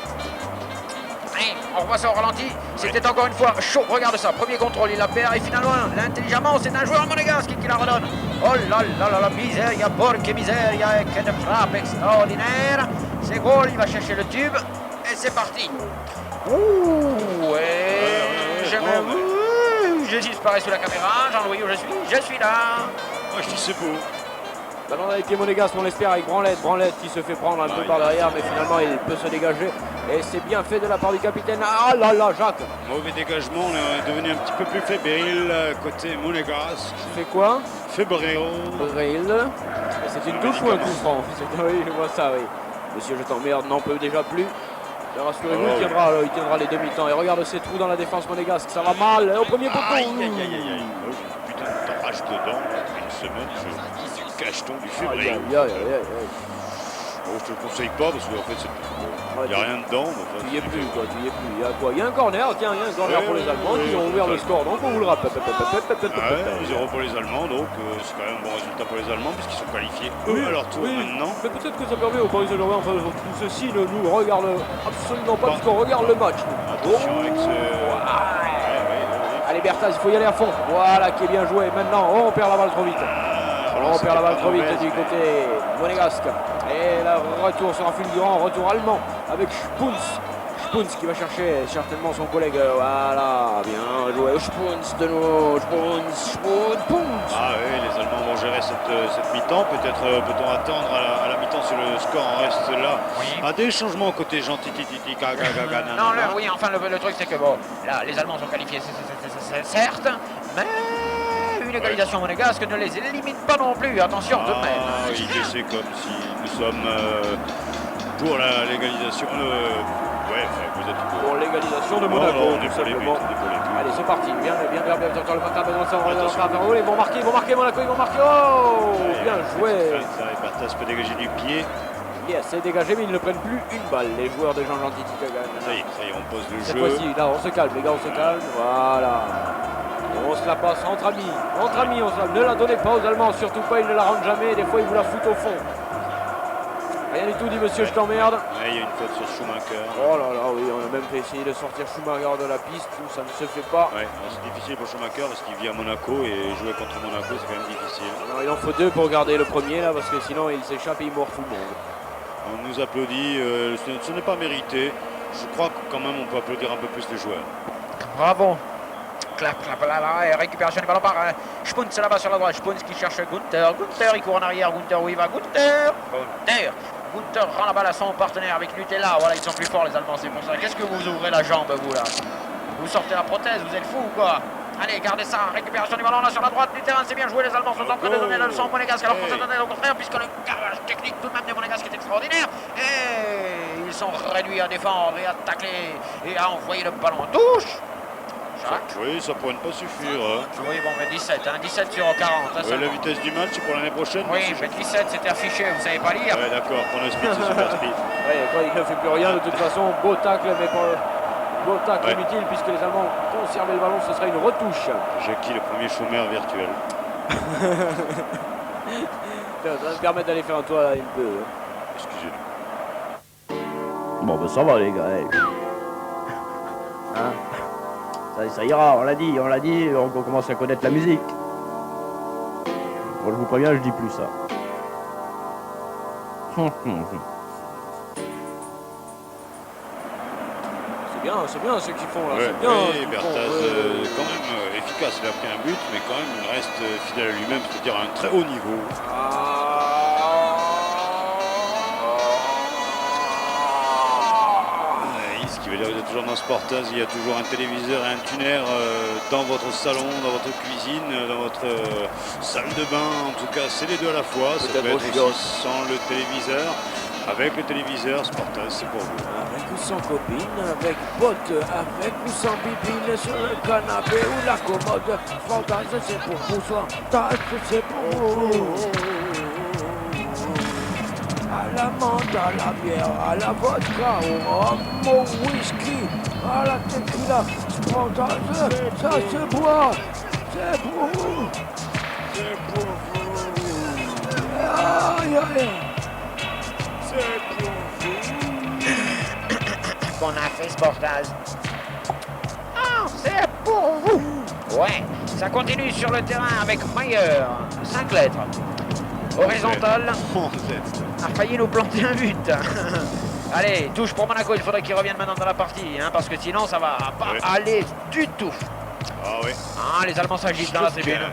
Allez, on revoit ça au ralenti. C'était encore une fois chaud. Regarde ça. Premier contrôle, il la perd et finalement, l'intelligemment, c'est un joueur monégasque qui la redonne. Oh là là là là, miseria, porca miseria, quelle frappe extraordinaire. C'est goal, il va chercher le tube et c'est parti. Ouh, je disparais sous la caméra. Jean-Louis, où je suis? Je suis là. Moi je dis c'est beau. Ballon avec les Monégasques, on l'espère, avec Branlette. Branlette qui se fait prendre un peu par derrière, mais finalement il peut se dégager. Et c'est bien fait de la part du capitaine. Ah là là, Jacques. Mauvais dégagement, on est devenu un petit peu plus fébrile côté Monégasque. Tu fais quoi? Fébrile. Bril. C'est une touche ou un coup franc? Oui, je vois ça, oui. Monsieur, je t'emmerde, n'en peut déjà plus. Mais rassurez-vous, il tiendra les demi-temps. Et regarde ces trous dans la défense monégasque, ça va mal. Et au premier poteau. Aïe, aïe, aïe, aïe, aïe. Oh, putain, t'arraches dedans, une semaine, je cacheton du fébrile. Aïe, aïe, aïe, aïe. Oh, je te le conseille pas parce qu'en fait, il n'y a rien dedans. Tu y es plus, quoi, tu y es plus. Il y a quoi? Il y a un corner, tiens, il y a un corner pour les Allemands qui ont ouvert le score. Donc on vous le rappelle. 0 pour les Allemands, donc c'est quand même un bon résultat pour les Allemands puisqu'ils sont qualifiés eux à leur tour maintenant. Mais peut-être que ça permet aux Paris Saint-Germain, enfin tout ceci ne nous regarde absolument pas puisqu'on regarde le match. Attention avec ce... Allez Bertaz, il faut y aller à fond. Voilà qui est bien joué. Maintenant, on perd la balle trop vite. On perd la balle trop vite du côté monégasque. Et le retour sera fulgurant, retour allemand avec Spunz. Spunz qui va chercher certainement son collègue. Voilà, bien joué. Spunz de nouveau. Spunz. Ah oui, les Allemands vont gérer cette mi-temps. Peut-être peut-on attendre à la mi-temps si le score en reste là. Oui. Ah, des changements côté gentil titi gaga. Non, oui, enfin, le truc, c'est que bon, là, les Allemands sont qualifiés, c'est certes, mais une égalisation monégasque ne les élimine pas non plus. Attention, tout de même. Ah oui, c'est comme si nous sommes pour la légalisation. Ouais, enfin, vous êtes Pour l'égalisation de Monaco. on est pour les buts, on est pour les buts. Allez, c'est parti. Bien, sur le portable. Ils vont marquer Monaco, ils vont marquer. Oh, bien joué. Bertas peut dégager du pied. Yes, c'est dégagé, mais ils ne prennent plus une balle. Les joueurs de Jean-Jean Titicagan. Ça y est, on pose le Cette jeu. fois-ci, là, on se calme, les gars, on se calme. Voilà. On se la passe entre amis. Entre amis, on se la... Ne la donnez pas aux Allemands, surtout pas, ils ne la rendent jamais. Des fois, ils vous la foutent au fond. Rien du tout, dit monsieur, je t'emmerde. Ouais, il y a une faute sur Schumacher. Oh là là, oui, on a même fait essayer de sortir Schumacher de la piste, ça ne se fait pas. Ouais, c'est difficile pour Schumacher parce qu'il vit à Monaco et jouer contre Monaco, c'est quand même difficile. Alors, il en faut deux pour garder le premier là, parce que sinon il s'échappe et il mord tout le monde. On nous applaudit, ce n'est pas mérité. Je crois que quand même on peut applaudir un peu plus les joueurs. Bravo. Clap, là, et récupération du ballon par Spunz là-bas sur la droite. Spunz qui cherche Gunther. Gunther, il court en arrière. Gunther, où il va? Gunther rend la balle à son partenaire avec Nutella. Voilà, ils sont plus forts les Allemands, c'est pour ça. Qu'est-ce que vous ouvrez la jambe, vous là? Vous sortez la prothèse, vous êtes fous ou quoi? Allez, gardez ça. Récupération du ballon là sur la droite du terrain. C'est bien joué, les Allemands sont en train de donner la leçon aux Monégasques. Alors qu'on s'attendait au contraire, puisque le garage technique tout de même des Monégasques est extraordinaire. Et ils sont réduits à défendre et à tacler et à envoyer le ballon en touche. Jacques. Oui, ça pourrait ne pas suffire. Hein. Oui, bon, mais 17, hein, 17 sur 40. Hein, La vitesse du match, c'est pour l'année prochaine. Oui, mais 17, c'était affiché, vous savez pas lire. Ouais, d'accord, pour le speed, c'est super speed. Ouais, quand il ne fait plus rien, de toute façon, beau tacle, mais pas beau tacle inutile, puisque les Allemands conservaient le ballon, ce sera une retouche. Jackie, le premier chômeur virtuel. Ça va me permettre d'aller faire un toit un peu. Excusez-nous. Bon, ben ça va, les gars. Hey. Hein ça ira, on l'a dit, on commence à connaître la musique. Bon, je vous préviens, je dis plus ça. C'est bien ce qu'ils font là, Ouais, c'est bien. oui, Bertaz, quand même efficace, il a pris un but, mais quand même il reste fidèle à lui-même, c'est-à-dire à un très haut niveau. Ce qui veut dire que vous êtes toujours dans Sportaz, il y a toujours un téléviseur et un tuner dans votre salon, dans votre cuisine, dans votre salle de bain, en tout cas c'est les deux à la fois, ça peut être aussi sans le téléviseur. Avec le téléviseur, Sportaz, c'est pour vous. Avec ou sans copine, avec pote, avec ou sans bibine, sur le canapé ou la commode. Sportaz, c'est pour vous, Sportaz, c'est pour vous. À la menthe, à la bière, à la vodka, au rhum, au whisky, à la tequila. Sportaz, ça se boit, c'est pour vous. C'est pour vous. Aïe, aïe. Qu'on a fait Sportaz. Ah, c'est pour vous. Ouais, ça continue sur le terrain avec Mayer. 5 lettres. Horizontal. A failli nous planter un but. Allez, touche pour Monaco. Il faudrait qu'il revienne maintenant dans la partie, hein, parce que sinon ça va pas aller du tout. Ah oui. Ah, les Allemands s'agitent dans la tribune.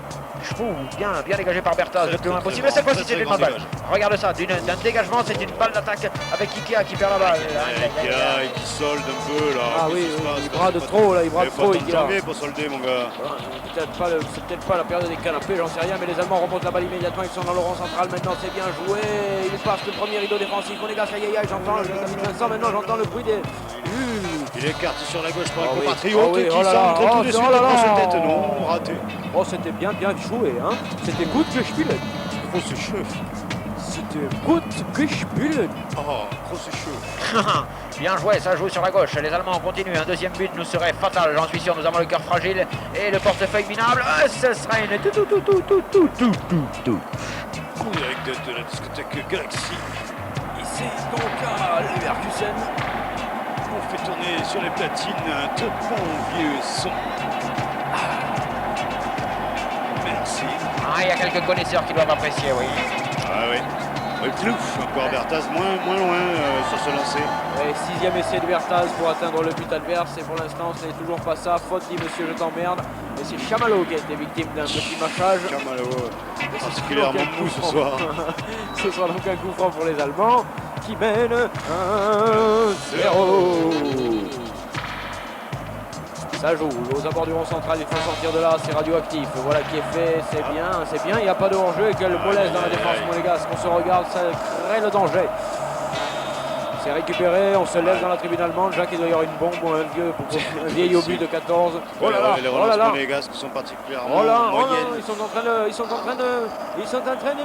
Bien dégagé par Bertaz, le plus loin possible. Mais cette fois-ci, c'est une balle. Regarde ça, d'un dégagement, c'est une balle d'attaque avec Ikea qui perd la balle. Ikea qui solde un peu là. Ah oui, il brade trop là, il brade trop. Il faut pour solder, mon gars. C'est peut-être pas la période des canapés, j'en sais rien, mais les Allemands remontent la balle immédiatement. Ils sont dans le rond central maintenant, c'est bien joué. Ils passent le premier rideau défensif. On est gars, aïe, j'entends Vincent, maintenant j'entends le bruit des. Il écarte sur la gauche pour un compatriote qui centre tout de suite dans sa tête. Non, raté. Oh, c'était bien joué, hein. C'était gut gespielt. Grosse chef. C'était gut gespielt. Oh, grosse chef. Bien joué, ça joue sur la gauche. Les Allemands continuent. Un deuxième but nous serait fatal, j'en suis sûr. Nous avons le cœur fragile et le portefeuille minable. Ce sera une tout. Coup direct de la discothèque Galaxy. Ici, donc, à Leverkusen. On fait tourner sur les platines un de bon vieux son. Merci. Ah, il y a quelques connaisseurs qui doivent apprécier, oui. Ah oui. Plouf, encore Bertaz moins loin sur ce lancer. Ouais, 6e essai de Bertaz pour atteindre le but adverse. Et pour l'instant, ce n'est toujours pas ça. Faute, dit monsieur, je t'emmerde. Et c'est Chamallow qui a été victime d'un petit mâchage. Chamallow, particulièrement mou ce soir. Ce sera donc un coup franc pour les Allemands qui mènent 1-0. Ça joue aux abords du rond central, il faut sortir de là, c'est radioactif. Voilà qui est fait, c'est bien, il n'y a pas de hors-jeu et quelle mollesse dans la défense monégasque. On se regarde, ça crée le danger. C'est récupéré, on se lève dans la tribune allemande. Jacques, il doit y avoir une bombe ou un vieil obus de 14. Oh là là, les relances monégasques sont particulièrement moyennes. Ils sont en train de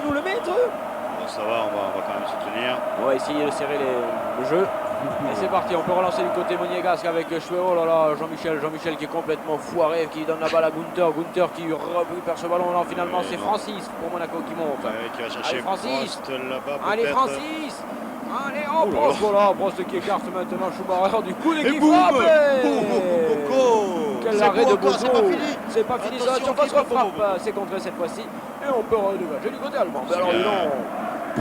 nous le mettre. Bon, ça va, on va quand même se tenir. On va essayer de serrer le jeu. Et c'est parti, on peut relancer du côté monégasque avec Chouet. Oh là là, Jean-Michel qui est complètement foiré, qui donne la balle à Gunther qui récupère ce ballon. Non, finalement, c'est Francis pour Monaco qui monte. Ouais, qui va chercher Francis. Là-bas, allez, Francis. Allez, hop, voilà, Prost qui écarte maintenant Schumacher du coup, et qui frappe. Quel arrêt de Bozo. C'est pas fini, ça, la surface frappe. C'est contré cette fois-ci. Et on peut redégager du côté allemand. Mais alors, non,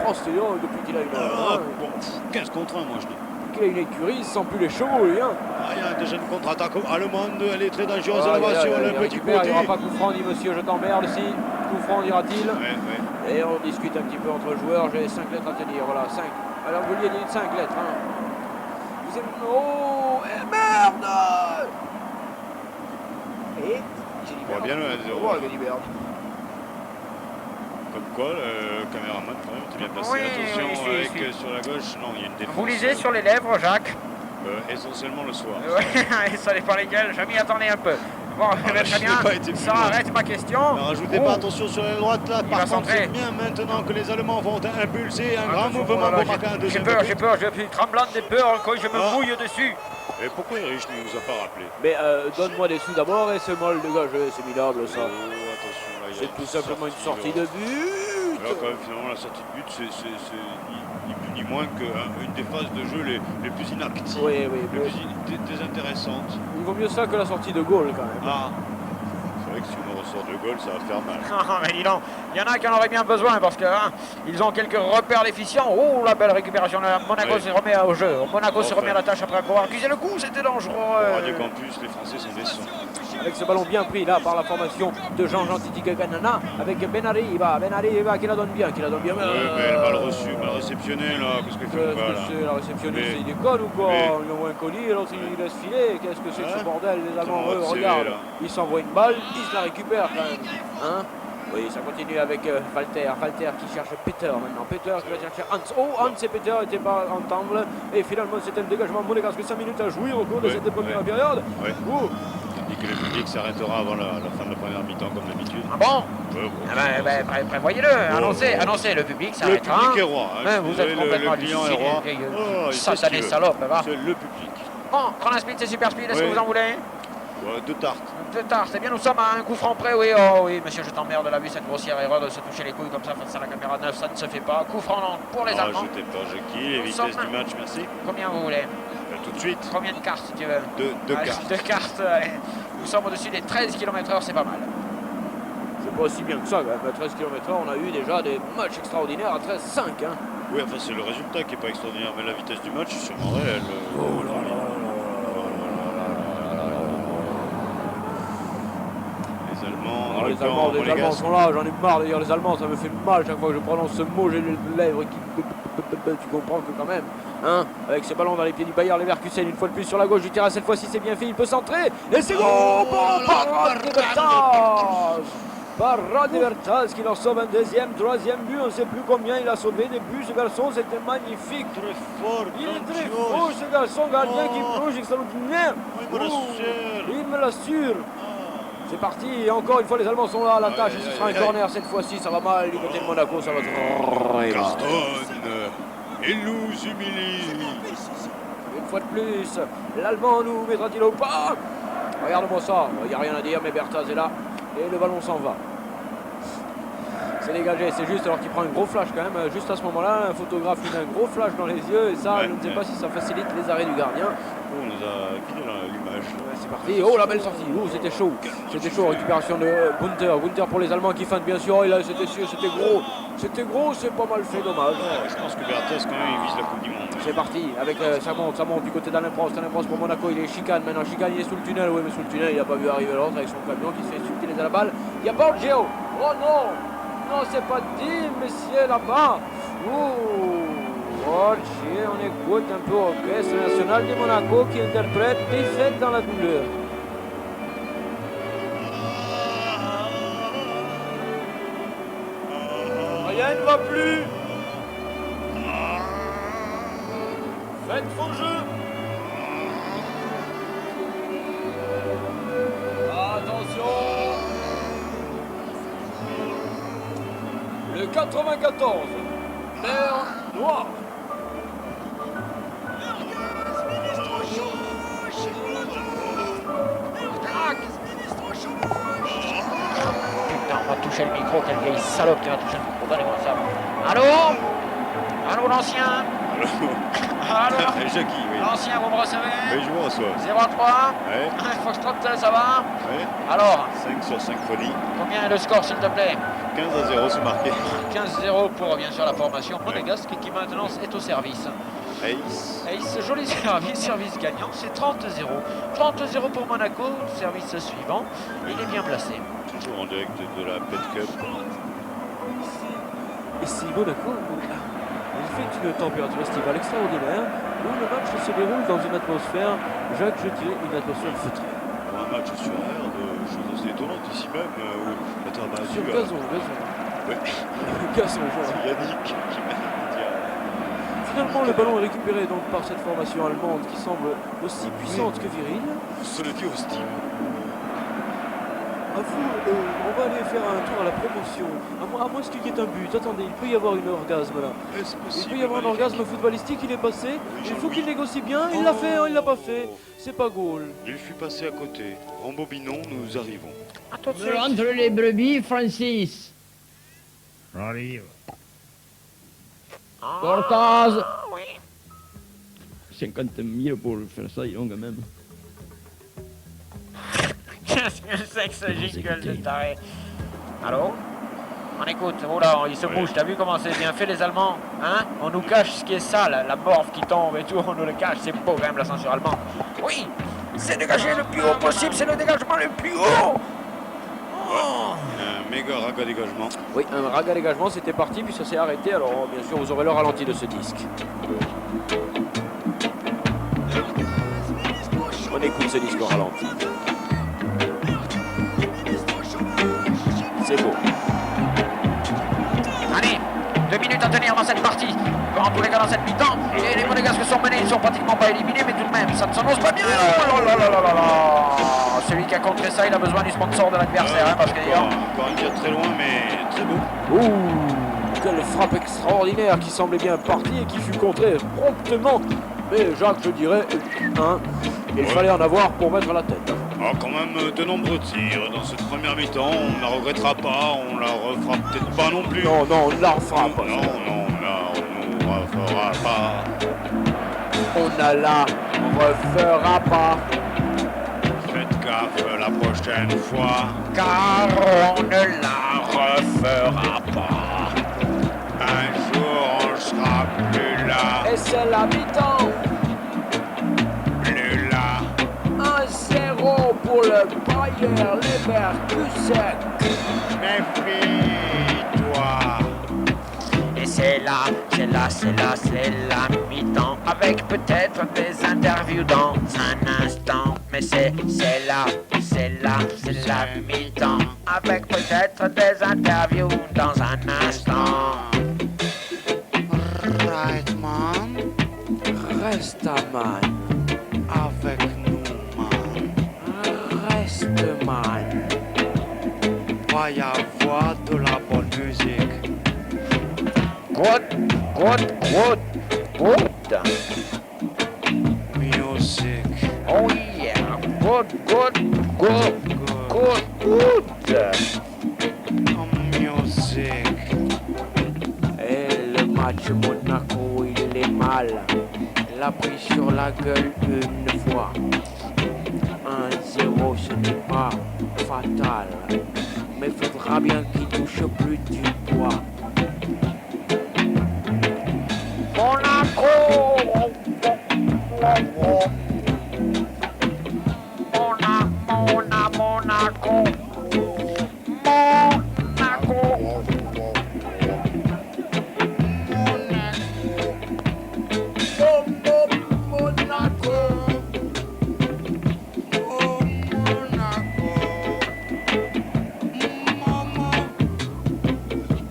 Prost, depuis qu'il a une... 15 contre 1, moi je dis. Qu'il a une écurie, il sent plus les chevaux, lui. Hein. Il y a déjà une contre-attaque allemande, elle est très dangereuse là-bas sur le petit côté. Il n'y aura pas coup franc, dit monsieur, je t'emmerde, si. Coup franc, dira-t-il. Ouais. Et on discute un petit peu entre joueurs, j'ai 5 lettres à tenir, voilà, 5. Alors vous lui avez dit 5 lettres, hein. Vous êtes... Oh, merde. Et j'ai dit on voit bien le 1-0. Comme quoi, le caméraman, quand même, était bien placé. Oui, attention, oui, avec sur la gauche, non, il y a une défense. Vous lisez sur les lèvres, Jacques? Essentiellement le soir. Ouais, ça dépend lesquels, je m'y attendais un peu. Bon, très bien. Pas été plus Ça loin. arrête ma question. Ne rajoutez Oh. pas, attention sur la droite là. va Par contre, centrer. c'est bien maintenant que les Allemands vont impulser un grand Attention, mouvement voilà, pour marquer un j'ai deuxième peur, but. j'ai peur, je suis tremblant de peur quand je me Ah. mouille dessus. Et pourquoi Erich ne nous a pas rappelé? Mais donne-moi des sous d'abord et c'est moi le dégagé, c'est minable ça. Oh, attention, là, il y a C'est tout simplement une sortie de but. Là, quand même, finalement, la sortie de but, c'est ni plus ni moins qu'une des phases de jeu les plus inactives, Oui, oui, les mais plus désintéressantes. il vaut mieux ça que la sortie de goal quand même. Ah, c'est vrai que si on ressort de goal, ça va faire mal. Ah, mais dis donc, il y en a qui en auraient bien besoin parce que ils ont quelques repères déficients. Oh, la belle récupération. Monaco Oui. se remet au jeu. Monaco se Enfin. remet à la tâche après avoir accusé le coup. C'était dangereux. Radio Campus, les Français sont des sons. Avec ce ballon bien pris là par la formation de Jean-Jean Titiga-Ganana avec Benariba qui la donne bien, Oui, mais le mal reçu, mal réceptionné là, qu'est-ce que fait Qu'est-ce le gars que là? c'est la réceptionniste, Mais- il déconne ou quoi? mais- On lui envoie un colis et l'autre il laisse filer. Qu'est-ce que c'est que ce Hein? bordel? Les Allemands, Comment eux, c'est, regarde, là ils s'envoient une balle, ils se la récupèrent quand même. Hein? Oui, ça continue avec Walter qui cherche Peter maintenant. Peter qui va chercher Hans. Oh, Hans et Peter n'étaient pas ensemble. Et finalement, c'est un dégagement monégasque. 5 minutes à jouer au cours de Ouais, cette première ouais. période. Ouais. Ouh. Et que le public s'arrêtera avant la fin de la première mi-temps comme d'habitude. Ah bon? Ouais, bon, Ah ben, prévoyez-le, annoncez, le public le s'arrêtera. public est roi. Hein, Hein, vous êtes le complètement client est halluciné, roi. vieille Oh, il fait ce qu'il satanée veut. salope, va. C'est le public. Bon, Chrono Speed, c'est super speed, est-ce que Oui. vous en voulez? Ouais, deux tartes. De tard, c'est bien, nous sommes à un coup franc près, oui, oh oui, monsieur, je t'emmerde, la vue, cette grossière erreur de se toucher les couilles comme ça face à la caméra 9, ça ne se fait pas. Coup franc non, pour les Ah, Allemands. je t'ai pas, Jackie. Les Nous vitesses sommes- du match, merci. Combien vous voulez? Tout de suite. Combien de cartes, si tu veux? Deux Ah, cartes. Deux cartes, allez. Nous sommes au-dessus des 13 km/h, c'est pas mal. C'est pas aussi bien que ça quand même. À 13 km/h, on a eu déjà des matchs extraordinaires à 13,5. Hein. Oui, enfin, c'est le résultat qui n'est pas extraordinaire, mais la vitesse du match est sûrement réelle. Oh là là. Les Allemands, Oh, dans le les camp Allemands monégasque. sont là, j'en ai marre de dire les Allemands, ça me fait mal chaque fois que je prononce ce mot, j'ai les lèvres qui... Tu comprends que quand même, hein, avec ce ballon dans les pieds du Bayer Leverkusen, une fois de plus sur la gauche du terrain, cette fois-ci c'est bien fait, il peut centrer, et c'est bon, parade de Bertaz. Parade de Bertaz qui leur sauve un deuxième, troisième but, on ne sait plus combien il a sauvé des buts, ce garçon, c'était magnifique. Très fort, Il est très grandiose. fort ce garçon, gardien qui Oh. plonge extraordinaire. Il me l'assure. Il me l'assure. C'est parti, et encore une fois les Allemands sont là à la tâche, et ce Aïe, sera un aïe, corner cette fois-ci, ça va mal du côté de Monaco, ça va très mal. Carton. Il nous humilie. Une fois de plus, l'Allemand nous mettra-t-il au pas? Regarde-moi ça, il n'y a rien à dire, mais Bertaz est là, et le ballon s'en va. C'est dégagé, c'est juste alors qu'il prend un gros flash quand même, juste à ce moment-là, un photographe lui met un gros flash dans les yeux, et ça, Ouais, je ne sais ouais. pas si ça facilite les arrêts du gardien. On nous a filé l'image. Ouais, c'est parti. Oh la belle sortie. Oh c'était chaud. C'était chaud. Récupération de Gunther. Gunther pour les Allemands qui feintent bien sûr. Et là c'était sûr, c'était gros. C'était gros, c'est pas mal fait, dommage. Je pense que Berthez, quand même, il vise la Coupe du Monde. C'est parti. Avec ça monte du côté d'Alain Prost. Alain Prost pour Monaco. Il est chicane maintenant. Chicane, il est sous le tunnel. Oui, mais sous le tunnel, il n'a pas vu arriver l'autre avec son camion qui se fait subtiliser à la balle. Il y a Borgio. Oh non. Non, c'est pas dit, messieurs là-bas. Borgio, on écoute un peu l'orchestre national de Monaco qui interprète Défaite dans la douleur. Rien ne va plus. Faites vos jeux. Attention. Le 94. Mer Noire. Putain, on va toucher le micro, quelle vieille salope qui va toucher le micro, donnez-moi ça. Allô? Allô l'ancien? Allô? Jackie, oui. L'ancien, vous me recevez? Oui, je vous reçois. 0-3. Ouais, Foxtrot, ça va? ouais. Alors, 5 sur 5 folies. combien est le score s'il te plaît? 15-0, c'est marqué. 15-0 pour bien sûr la formation monégasque qui maintenant est au service. Ace. Ace, joli service gagnant, c'est 30-0. 30-0 pour Monaco, service suivant, il est bien placé. Toujours en direct de la Pet Cup. Ici Monaco, il fait une température estivale extraordinaire où le match se déroule dans une atmosphère, Jacques, je dirais une atmosphère feutrée. Pour un match sur air, de choses assez étonnantes ici même, où la température... Sur gazon. Ouais. Gazon, voilà. C'est Yannick qui m'a dit. Finalement, le ballon est récupéré donc par cette formation allemande qui semble aussi puissante que virile. Se le dit au Steam. fou, on va aller faire un tour à la promotion. À moins qu'il y ait un but. Attendez, il peut y avoir une orgasme là. Il peut y avoir un orgasme footballistique, il est passé. Il faut qu'il négocie bien, il l'a fait, il l'a pas fait. C'est pas goal. Il fut passé à côté. Rembobinons, nous arrivons. Entre les brebis, Francis. J'arrive. Cortaz. 50 000 pour faire ça, ils ont quand même. Qu'est-ce que c'est que ce jingle de taré? Allô? On écoute, oh là, il se bouge, t'as vu comment c'est bien fait les Allemands? Hein? On nous cache ce qui est sale, la morve qui tombe et tout, on nous le cache, c'est beau quand même la censure allemande. Oui! C'est dégagé le plus haut possible, c'est le dégagement le plus haut! Oh. Un méga raga dégagement. Oui, un raga dégagement, c'était parti, puis ça s'est arrêté. Alors, bien sûr, vous aurez le ralenti de ce disque. On écoute ce disque au ralenti. C'est beau. Allez, 2 minutes à tenir dans cette partie. En tous les cas, dans cette mi-temps, et les Monégasques sont menés, ils sont pratiquement pas éliminés, mais tout de même, ça ne s'annonce pas bien. Oh là là là là là. Celui qui a contré ça, il a besoin du sponsor de l'adversaire, hein, parce que encore un tir très loin, mais très beau. Ouh, quelle frappe extraordinaire qui semblait bien partie et qui fut contrée promptement. Mais Jacques, je dirais, hein, il fallait en avoir pour mettre la tête. Quand même de nombreux tirs dans cette première mi-temps, on ne la regrettera pas, on la refera peut-être pas non plus. Non, on ne la refera pas. Non, on ne la refera pas. On ne la refera pas. Faites gaffe la prochaine fois, car on ne la refera pas. Un jour on sera plus là. Et c'est la mi-temps. Plus là. 1-0 pour le Bayer Leverkusen. Méfie-toi. Et c'est la mi-temps, avec peut-être des interviews dans un instant. Mais c'est la mi-temps, avec peut-être des interviews dans un instant. Right, man. Reste, man. Avec nous, man. Reste, man. Va y avoir de la bonne musique. Good. Music. Oh yeah, good. Music. Et le match Monaco, il est mal. Il a pris sur la gueule une fois. 1-0, ce n'est pas fatal. Mais faudra bien qu'il touche plus du poids. Monaco.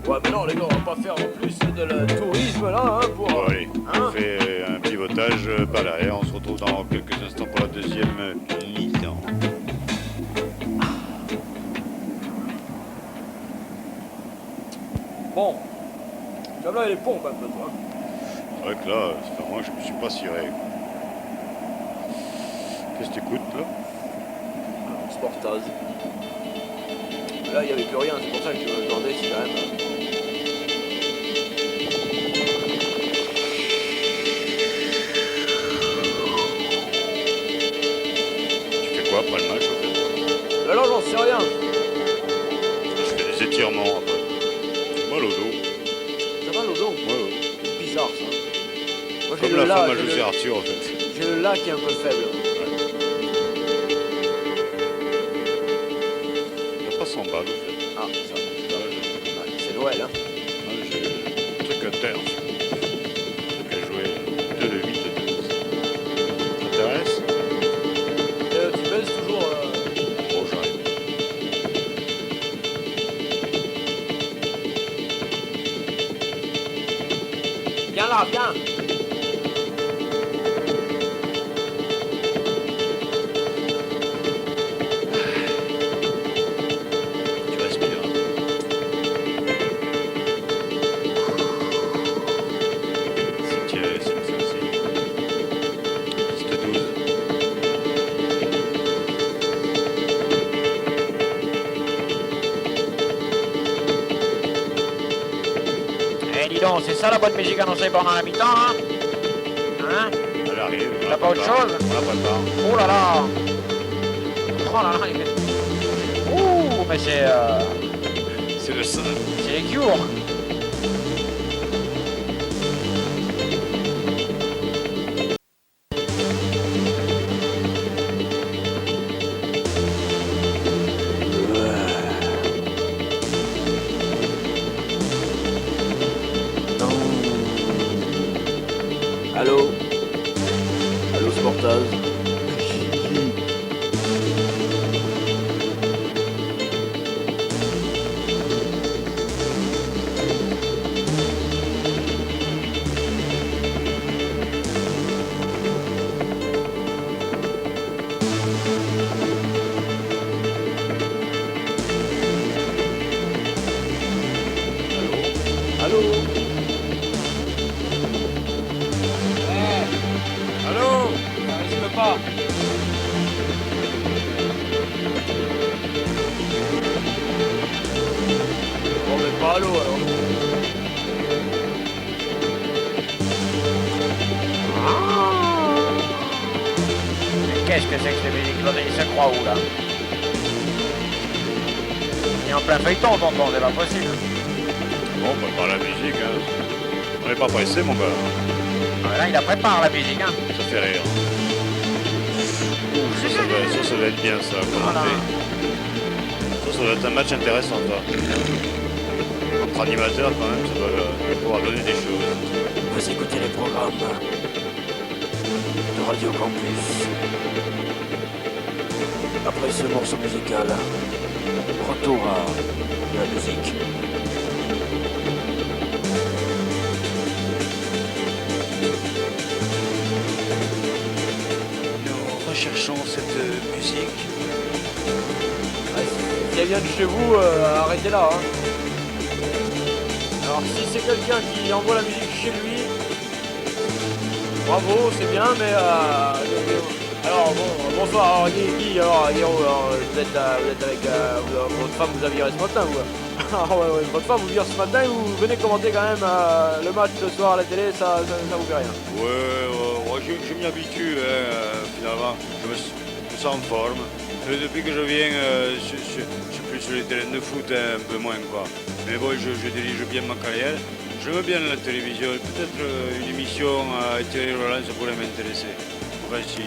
Ouais, mais non, les gars, on va pas faire en plus de le tourisme là, hein, pour. Bon, allez, hein, on fait un pivotage par là et on se retrouve dans quelques instants pour la deuxième mi-temps. Bon, comme là, il est pompe un peu, toi. C'est vrai que là, moi je me suis pas ciré. Qu'est-ce que tu écoutes là? Sportaz. Là, il n'y avait plus rien, c'est pour ça que je me demandais si quand même. Tu fais quoi après le match en fait? Là, j'en sais rien. Je fais des étirements après. Mal au dos. Ça va, Lodo? Ouais. C'est bizarre ça. Moi, j'ai Comme le la femme là, à José Arthur en fait. j'ai le là qui est un peu faible. T'as pas 100 balles en fait. Ah, ça. C'est Noël, hein. J'ai un truc à terre. Un truc à jouer. 2 de 8 de 12. Ça t'intéresse? Tu baisses toujours. Bon, j'arrive. Viens là, viens. c'est ça la bonne musique annoncée pendant la mi-temps, hein? Hein? Elle arrive. T'as pas autre chose? On la prépare. Oh là là! Oh là là, il fait... Ouh, mais c'est... C'est le sang. C'est les cures. Allô? Allô, Sportaz? Allô? Allô? Ça risque pas. Bon, mais pas allô alors. Qu'est-ce que c'est que ces musiques-là? Il se croit où là? Il est en plein feuilleton, tonton, c'est pas possible. Bon, on prépare la musique, hein. On n'est pas pressé, mon gars. Ah, là, il la prépare la musique, hein. Ça fait rire. Ça va être bien, ça, à Voilà. commenter. Ça va être un match intéressant, ça. Entre animateurs, quand même, ça doit pouvoir donner des choses. Vous écoutez les programmes de Radio Campus. Après ce morceau musical, retour à la musique. Nous recherchons cette musique. Si elle vient de chez vous, arrêtez là. Hein. Alors si c'est quelqu'un qui envoie la musique chez lui, bravo, c'est bien, mais alors bon, bonsoir. Alors Guy, alors vous êtes avec votre femme, vous avez viré ce matin, vous. Ah ouais, votre femme vous vire ce matin et vous venez commenter quand même le match ce soir à la télé, ça vous fait rien. Ouais, je m'y habitue, finalement. Je me sens en forme. Depuis que je viens, je suis plus sur les terrains de foot, un peu moins, quoi. Mais bon, je dirige bien ma carrière. Je veux bien la télévision. Peut-être une émission à Thierry Roland, ça pourrait m'intéresser. Enfin, si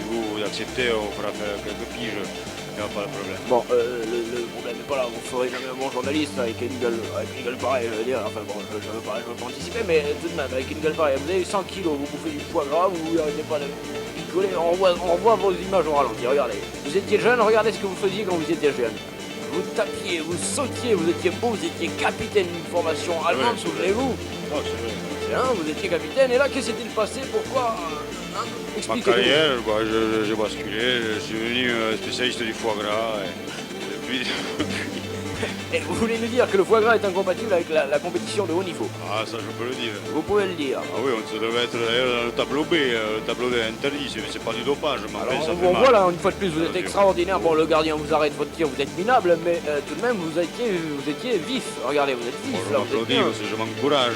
vous acceptez, on fera faire quelques piges. Il n'y a pas de problème. Bon, le problème n'est pas là, vous ferez jamais un bon journaliste avec une gueule pareille, je veux dire, enfin bon, je veux pas anticiper, mais tout de même, avec une gueule pareille, vous avez 100 kilos, vous bouffez du foie gras, vous n'arrêtez pas de picoler, on voit vos images au ralenti, regardez. Vous étiez jeune, regardez ce que vous faisiez quand vous étiez jeune. Vous tapiez, vous sautiez, vous étiez beau, vous étiez capitaine d'une formation allemande, souvenez-vous. Oh, c'est vrai. Bien, vous étiez capitaine, et là, qu'est-ce qui s'est-il passé? Pourquoi Ma expliquez-nous. carrière, j'ai basculé, je suis devenu spécialiste du foie gras. Et depuis... Et vous voulez nous dire que le foie gras est incompatible avec la compétition de haut niveau? Ah, ça je peux le dire. Vous pouvez le dire. Ah oui, on se devait être d'ailleurs dans le tableau B, le tableau D interdit, c'est pas du dopage, mais Alors, ça fait on mal. voit là, une fois de plus, vous êtes Bien sûr. extraordinaire. Bon, le gardien vous arrête votre tir, vous êtes minable, mais tout de même, vous étiez vif. Regardez, vous êtes vif Bon, je là, vous êtes m'applaudis bien. parce que je m'encourage,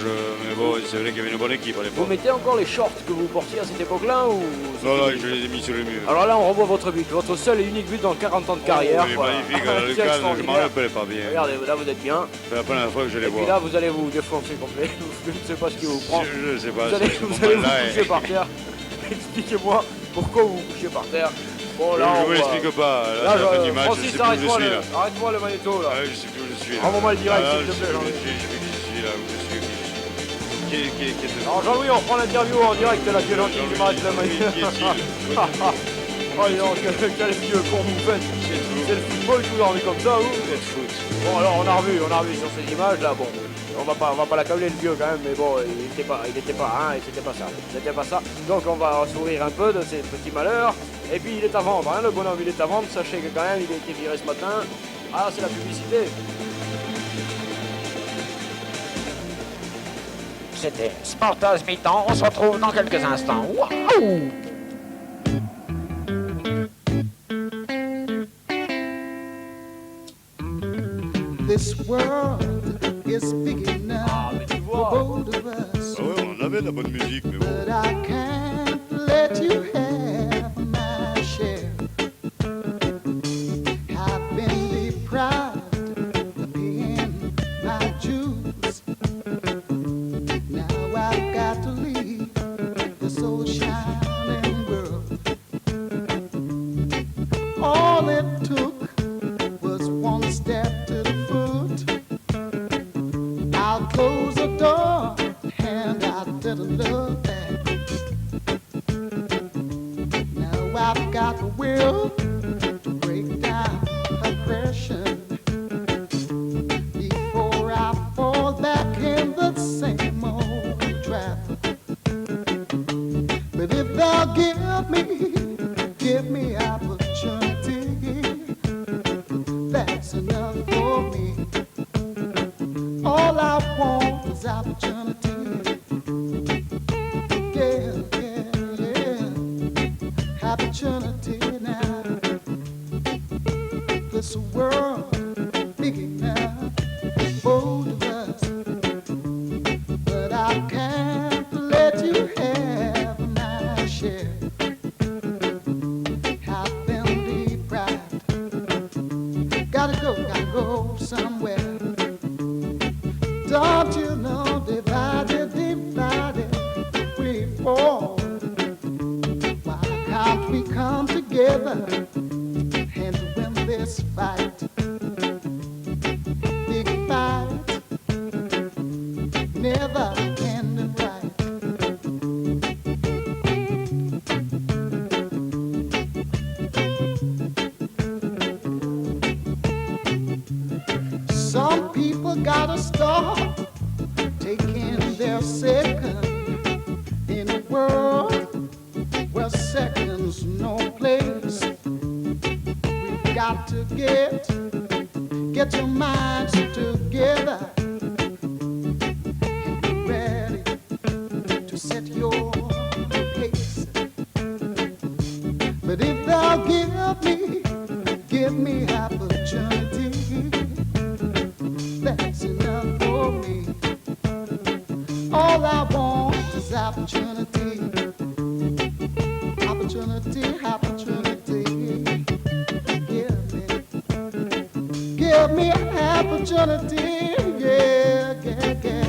mais bon, c'est vrai qu'il y avait une bonne équipe à Vous l'époque. mettez encore les shorts que vous portiez à cette époque-là ou... Non, non, je les ai mis sur le mur. Alors là, on revoit votre but, votre seul et unique but dans 40 ans de carrière. Oh, il est voilà. magnifique, le C'est calme, je extraordinaire. m'en rappelle pas bien. Regardez, là, vous êtes bien. C'est la première fois que je les Et puis vois. là, vous allez vous défoncer complet. Je ne sais pas ce qui vous prend. Je sais pas, Vous allez c'est ce vous coucher moment-là, par terre. Expliquez-moi pourquoi vous vous couchez par terre. Bon, là, je on ne me voit- l'explique pas, là, Là, c'est la fin du match, je Francis, sais plus où je arrête-moi suis là. arrête-moi le magnéto là. Ah, je sais plus où je suis là. Envoie-moi le direct, Ah, s'il te je sais plaît, plus où Jean-Louis. je suis, je sais plus qui je suis là, où je suis, qui je suis. Qui est Alors Jean-Louis, on prend l'interview en direct là, que gentil, tu m'arrêtes le magnéto. Qui est-il? Oh non, quel vieux con vous faites. C'est le football que vous avez comme ça, vous. Quel foot. Bon alors on a revu sur ces images là, bon. On va pas l'accabler le vieux quand même, mais bon, c'était pas ça. Donc on va sourire un peu de ces petits malheurs. Et puis il est à vendre, hein, le bonhomme il est à vendre, sachez que quand même il a été viré ce matin. Ah c'est la publicité. C'était Sportaz mi-temps, on se retrouve dans quelques instants. Waouh! This world is big enough Ah mais tu for vois, both of us. l'avait la bonne musique, mais bon. But I can't let you have my share. I've been deprived of paying my dues. Now I've got to leave this old shining world. All it took was one step to the foot. I'll close the door and I didn't look back. Now I've got the will to break down aggression before I fall back in the same old trap. But if they'll give me opportunity, that's enough for me. All I want is opportunity. Yeah, yeah, yeah. Opportunity now. This world big enough, both of us. But I can't let you have my share. I've been deprived. Gotta go somewhere. Don't you know, divided, we fall. Why can't we come together and win this fight? Big fight, never ending right. Some people gotta stop taking their second in a world where seconds no place. We've got to get your minds together and be ready to set your pace. But if they'll give me opportunity, that's enough for me. All I want is opportunity. Opportunity, opportunity. Give me an opportunity. Yeah, yeah, yeah.